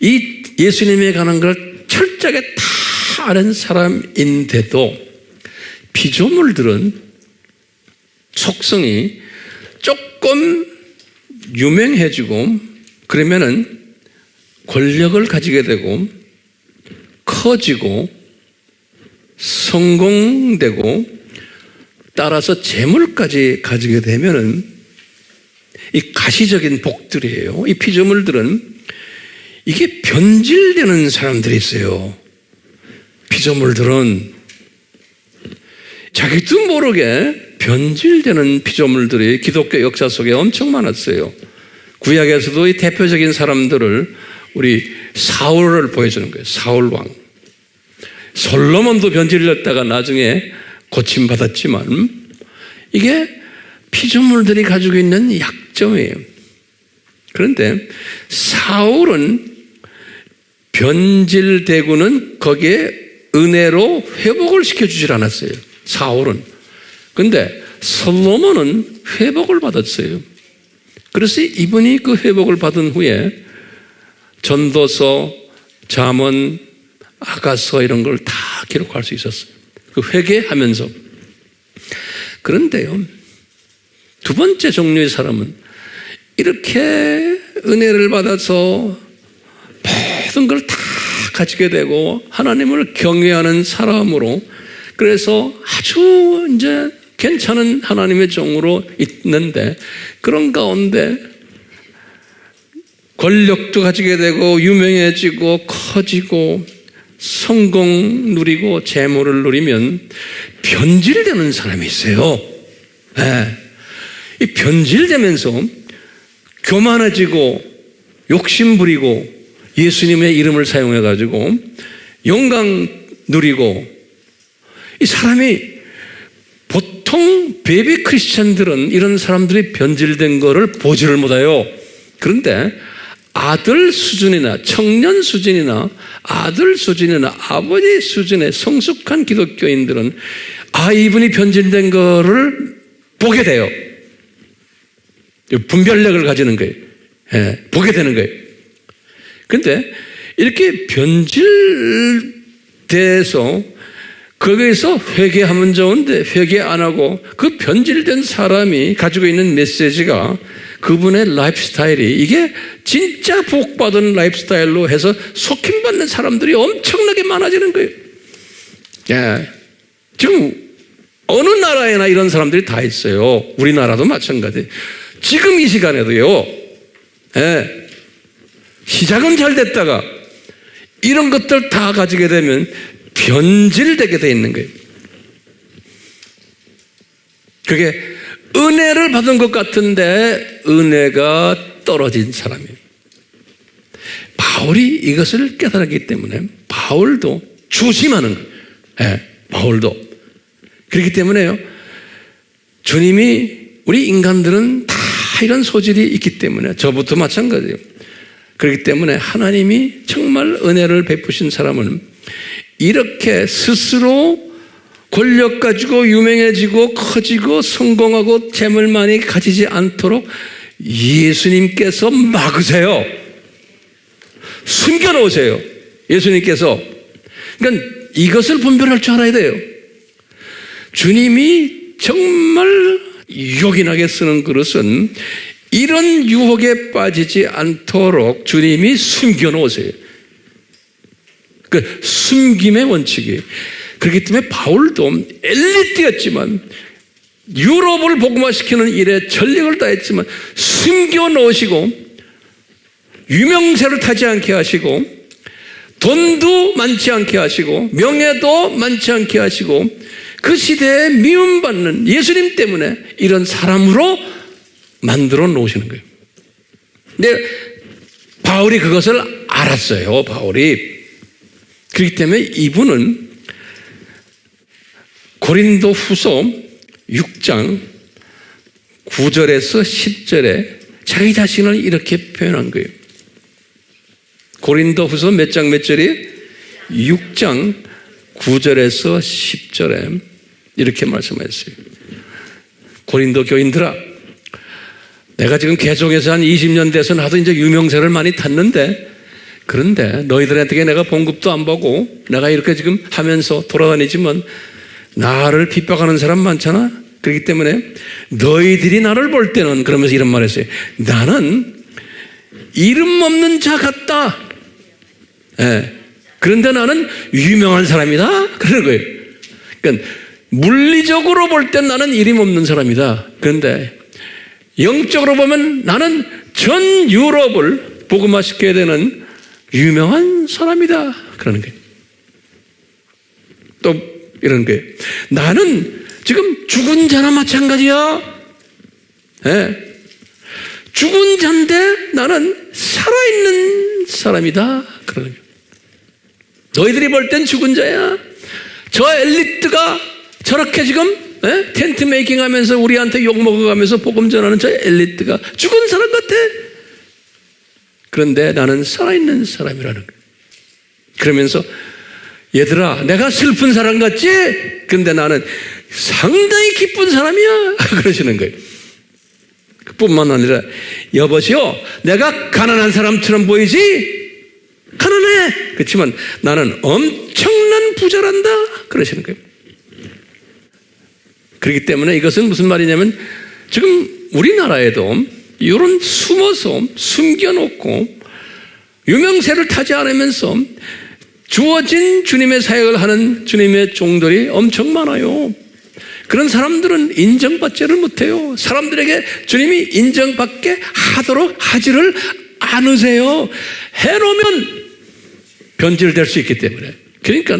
이 예수님에 관한 걸 철저하게 다 아는 사람인데도 피조물들은 속성이 조금 유명해지고 그러면은 권력을 가지게 되고 커지고 성공되고 따라서 재물까지 가지게 되면은 이 가시적인 복들이에요. 이 피조물들은 이게 변질되는 사람들이 있어요. 피조물들은 자기도 모르게 변질되는 피조물들이 기독교 역사 속에 엄청 많았어요. 구약에서도 이 대표적인 사람들을 우리 사울을 보여주는 거예요. 사울 왕. 솔로몬도 변질됐다가 나중에 고침받았지만 이게 피조물들이 가지고 있는 약점이에요. 그런데 사울은 변질되고는 거기에 은혜로 회복을 시켜주질 않았어요. 사울은. 그런데 솔로몬은 회복을 받았어요. 그래서 이분이 그 회복을 받은 후에 전도서, 잠언, 아가서 이런 걸 다 기록할 수 있었어요. 그 회개하면서. 그런데요, 두 번째 종류의 사람은 이렇게 은혜를 받아서 모든 걸 다 가지게 되고 하나님을 경외하는 사람으로, 그래서 아주 이제 괜찮은 하나님의 종으로 있는데, 그런 가운데 권력도 가지게 되고 유명해지고 커지고 성공 누리고 재물을 누리면 변질되는 사람이 있어요. 네. 이 변질되면서 교만해지고 욕심 부리고 예수님의 이름을 사용해가지고 영광 누리고, 이 사람이 보통 베이비 크리스찬들은 이런 사람들이 변질된 거를 보지를 못해요. 그런데 아들 수준이나 청년 수준이나 아들 수준이나 아버지 수준의 성숙한 기독교인들은 이분이 변질된 거를 보게 돼요. 분별력을 가지는 거예요. 보게 되는 거예요. 그런데 이렇게 변질돼서 거기에서 회개하면 좋은데 회개 안 하고 그 변질된 사람이 가지고 있는 메시지가, 그분의 라이프 스타일이 이게 진짜 복받은 라이프 스타일로 해서 속힘받는 사람들이 엄청나게 많아지는 거예요. 지금 어느 나라에나 이런 사람들이 다 있어요. 우리나라도 마찬가지. 지금 이 시간에도요. 시작은 잘 됐다가 이런 것들 다 가지게 되면 변질되게 돼 있는 거예요. 그게 은혜를 받은 것 같은데 은혜가 떨어진 사람이에요. 바울이 이것을 깨달았기 때문에 바울도 조심하는 거예요. 바울도. 그렇기 때문에요, 주님이, 우리 인간들은 다 이런 소질이 있기 때문에, 저부터 마찬가지예요. 그렇기 때문에 하나님이 정말 은혜를 베푸신 사람은 이렇게 스스로 권력 가지고 유명해지고 커지고 성공하고 재물 많이 가지지 않도록 예수님께서 막으세요. 숨겨놓으세요. 예수님께서. 그러니까 이것을 분별할 줄 알아야 돼요. 주님이 정말 유혹인하게 쓰는 그릇은 이런 유혹에 빠지지 않도록 주님이 숨겨놓으세요. 그 숨김의 원칙이에요. 그렇기 때문에 바울도 엘리트였지만, 유럽을 복음화시키는 일에 전력을 다했지만 숨겨놓으시고 유명세를 타지 않게 하시고 돈도 많지 않게 하시고 명예도 많지 않게 하시고 그 시대에 미움받는, 예수님 때문에 이런 사람으로 만들어 놓으시는 거예요. 근데 바울이 그것을 알았어요. 바울이. 그렇기 때문에 이분은 고린도 후서 6장 9절에서 10절에 자기 자신을 이렇게 표현한 거예요. 고린도 후서 몇 장 몇 절이? 6장 9절에서 10절에 이렇게 말씀하셨어요. 고린도 교인들아, 내가 지금 개종해서 한 20년 돼서 나도 이제 유명세를 많이 탔는데, 그런데 너희들한테 내가 봉급도 안 받고 내가 이렇게 지금 하면서 돌아다니지만 나를 핍박하는 사람 많잖아. 그렇기 때문에 너희들이 나를 볼 때는, 그러면서 이런 말 했어요. 나는 이름 없는 자 같다. 그런데 나는 유명한 사람이다. 그러는 거예요. 그러니까 물리적으로 볼 땐 나는 이름 없는 사람이다. 그런데 영적으로 보면 나는 전 유럽을 복음화시켜야 되는 유명한 사람이다. 그러는 거예요. 또 이런 거예요. 나는 지금 죽은 자나 마찬가지야. 죽은 자인데 나는 살아있는 사람이다. 그러는 거예요. 너희들이 볼 땐 죽은 자야. 저 엘리트가 저렇게 지금 텐트 메이킹 하면서 우리한테 욕 먹어가면서 복음 전하는 저 엘리트가 죽은 사람 같아. 그런데 나는 살아있는 사람이라는 거예요. 그러면서 얘들아, 내가 슬픈 사람 같지? 근데 나는 상당히 기쁜 사람이야. 그러시는 거예요. 그뿐만 아니라, 여보시오, 내가 가난한 사람처럼 보이지? 가난해. 그렇지만 나는 엄청난 부자란다. 그러시는 거예요. 그렇기 때문에 이것은 무슨 말이냐면, 지금 우리나라에도 이런 숨어서 숨겨놓고 유명세를 타지 않으면서 주어진 주님의 사역을 하는 주님의 종들이 엄청 많아요. 그런 사람들은 인정받지를 못해요. 사람들에게 주님이 인정받게 하도록 하지를 않으세요. 해놓으면 변질될 수 있기 때문에. 그러니까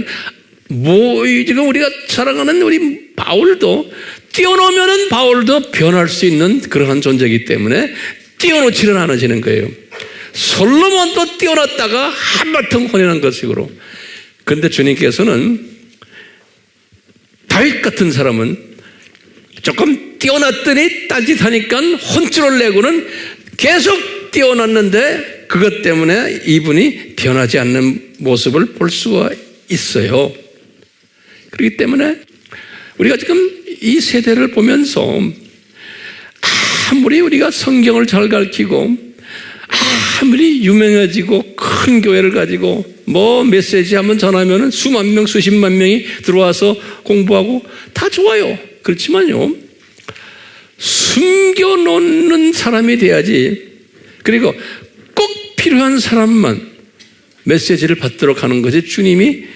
지금 우리가 사랑하는 우리 바울도 띄워놓으면 바울도 변할 수 있는 그러한 존재이기 때문에 뛰어놓지는 않으시는 거예요. 솔로몬도 뛰어났다가 한바탕 혼연한 것으로. 그런데 주님께서는 다윗 같은 사람은 조금 뛰어났더니 딴짓하니까 혼쭐을 내고는 계속 뛰어났는데 그것 때문에 이분이 변하지 않는 모습을 볼 수가 있어요. 그렇기 때문에 우리가 지금 이 세대를 보면서 아무리 우리가 성경을 잘 가르치고 아무리 유명해지고 큰 교회를 가지고 뭐 메시지 한번 전하면 수만 명, 수십만 명이 들어와서 공부하고 다 좋아요. 그렇지만요, 숨겨놓는 사람이 돼야지. 그리고 꼭 필요한 사람만 메시지를 받도록 하는 것이 주님이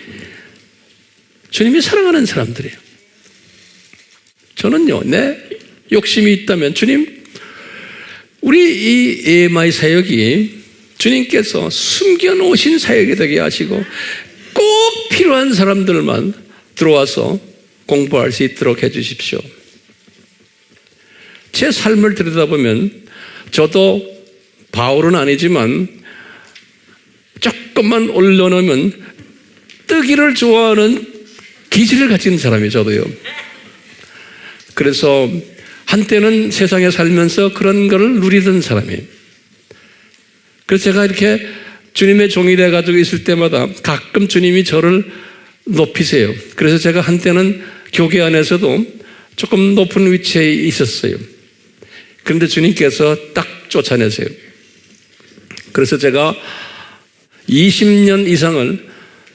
사랑하는 사람들이에요. 저는요, 내 욕심이 있다면 주님, 우리 이 EMI 사역이 주님께서 숨겨놓으신 사역이 되게 하시고 꼭 필요한 사람들만 들어와서 공부할 수 있도록 해주십시오. 제 삶을 들여다보면 저도 바울은 아니지만 조금만 올려놓으면 뜨기를 좋아하는 기질을 가진 사람이에요. 저도요. 그래서 한때는 세상에 살면서 그런 거를 누리던 사람이에요. 그래서 제가 이렇게 주님의 종이 돼가지고 있을 때마다 가끔 주님이 저를 높이세요. 그래서 제가 한때는 교회 안에서도 조금 높은 위치에 있었어요. 그런데 주님께서 딱 쫓아내세요. 그래서 제가 20년 이상을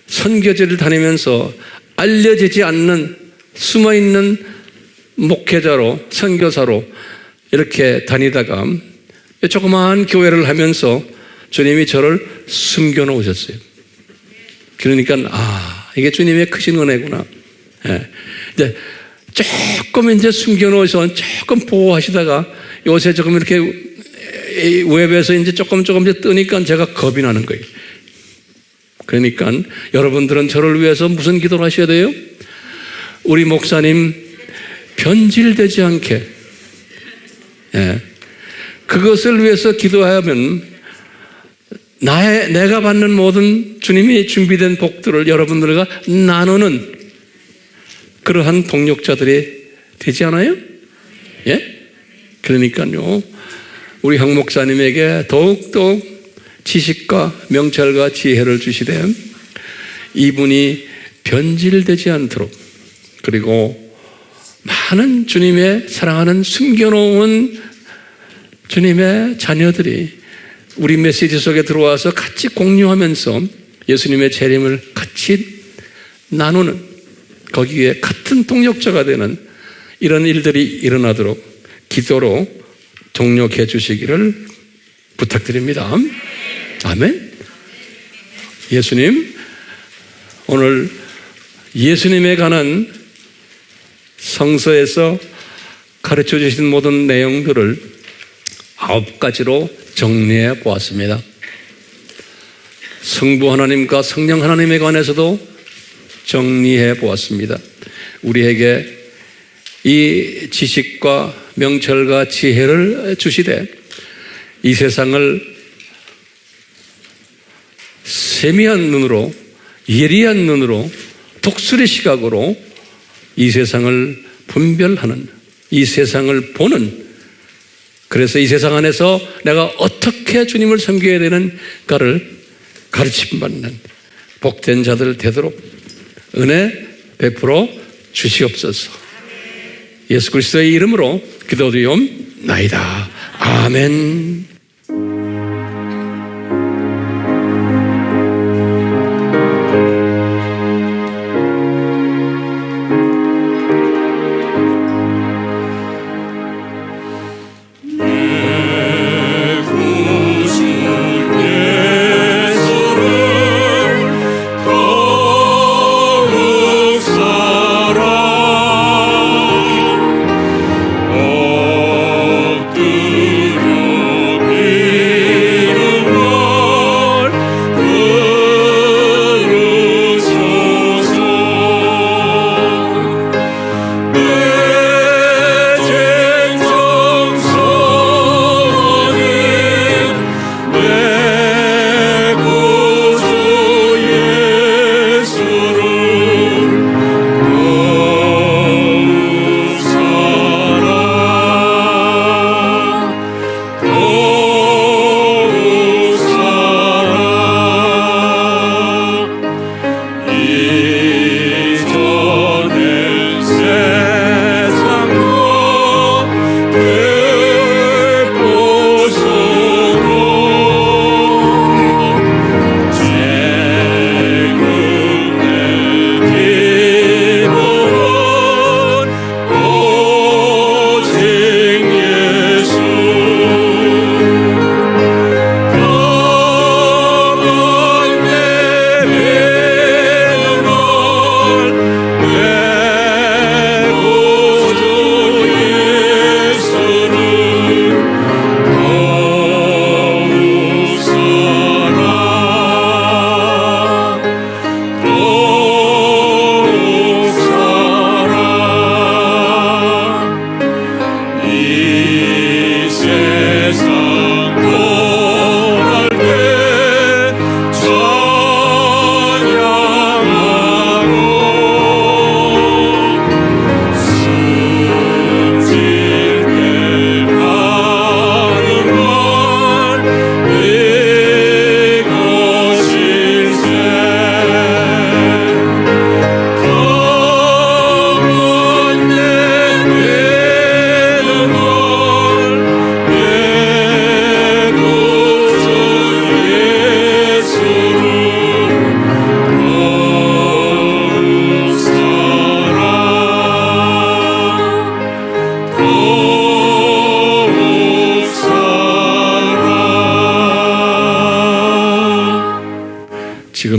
선교지를 다니면서 알려지지 않는 숨어있는 목회자로, 선교사로 이렇게 다니다가 조그마한 교회를 하면서 주님이 저를 숨겨 놓으셨어요. 그러니까 이게 주님의 크신 은혜구나. 예. 이제 조금 이제 숨겨 놓으셔서 조금 보호하시다가 요새 조금 이렇게 웹에서 이제 조금 뜨니까 제가 겁이 나는 거예요. 그러니까 여러분들은 저를 위해서 무슨 기도를 하셔야 돼요? 우리 목사님 변질되지 않게, 예, 그것을 위해서 기도하면 내가 받는 모든 주님이 준비된 복들을 여러분들과 나누는 그러한 동력자들이 되지 않아요? 예? 그러니까요, 우리 황 목사님에게 더욱더 지식과 명철과 지혜를 주시되 이분이 변질되지 않도록, 그리고 많은 주님의 사랑하는 숨겨놓은 주님의 자녀들이 우리 메시지 속에 들어와서 같이 공유하면서 예수님의 재림을 같이 나누는, 거기에 같은 동력자가 되는 이런 일들이 일어나도록 기도로 동력해 주시기를 부탁드립니다. 아멘. 예수님, 오늘 예수님에 관한 성서에서 가르쳐 주신 모든 내용들을 9가지로 정리해 보았습니다. 성부 하나님과 성령 하나님에 관해서도 정리해 보았습니다. 우리에게 이 지식과 명철과 지혜를 주시되 이 세상을 세미한 눈으로, 예리한 눈으로, 독수리 시각으로 이 세상을 분별하는, 이 세상을 보는, 그래서 이 세상 안에서 내가 어떻게 주님을 섬겨야 되는가를 가르침받는 복된 자들 되도록 은혜 베풀어 주시옵소서. 예수 그리스도의 이름으로 기도드리옵나이다. 아멘.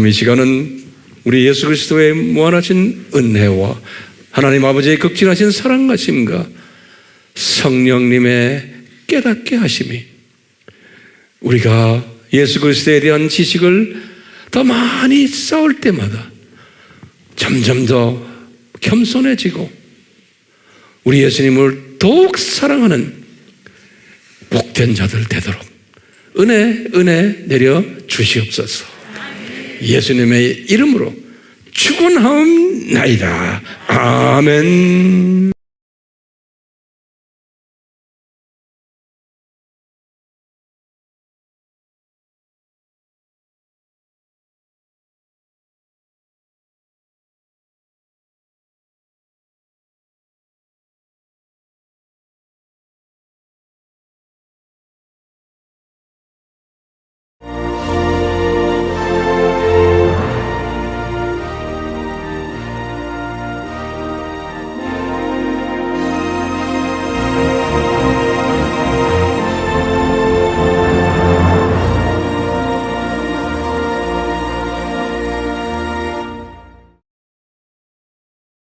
주님 이 시간은 우리 예수 그리스도의 무한하신 은혜와 하나님 아버지의 극진하신 사랑하심과 성령님의 깨닫게 하심이 우리가 예수 그리스도에 대한 지식을 더 많이 쌓을 때마다 점점 더 겸손해지고 우리 예수님을 더욱 사랑하는 복된 자들 되도록 은혜 내려 주시옵소서. 예수님의 이름으로 축원하옵나이다. 아멘.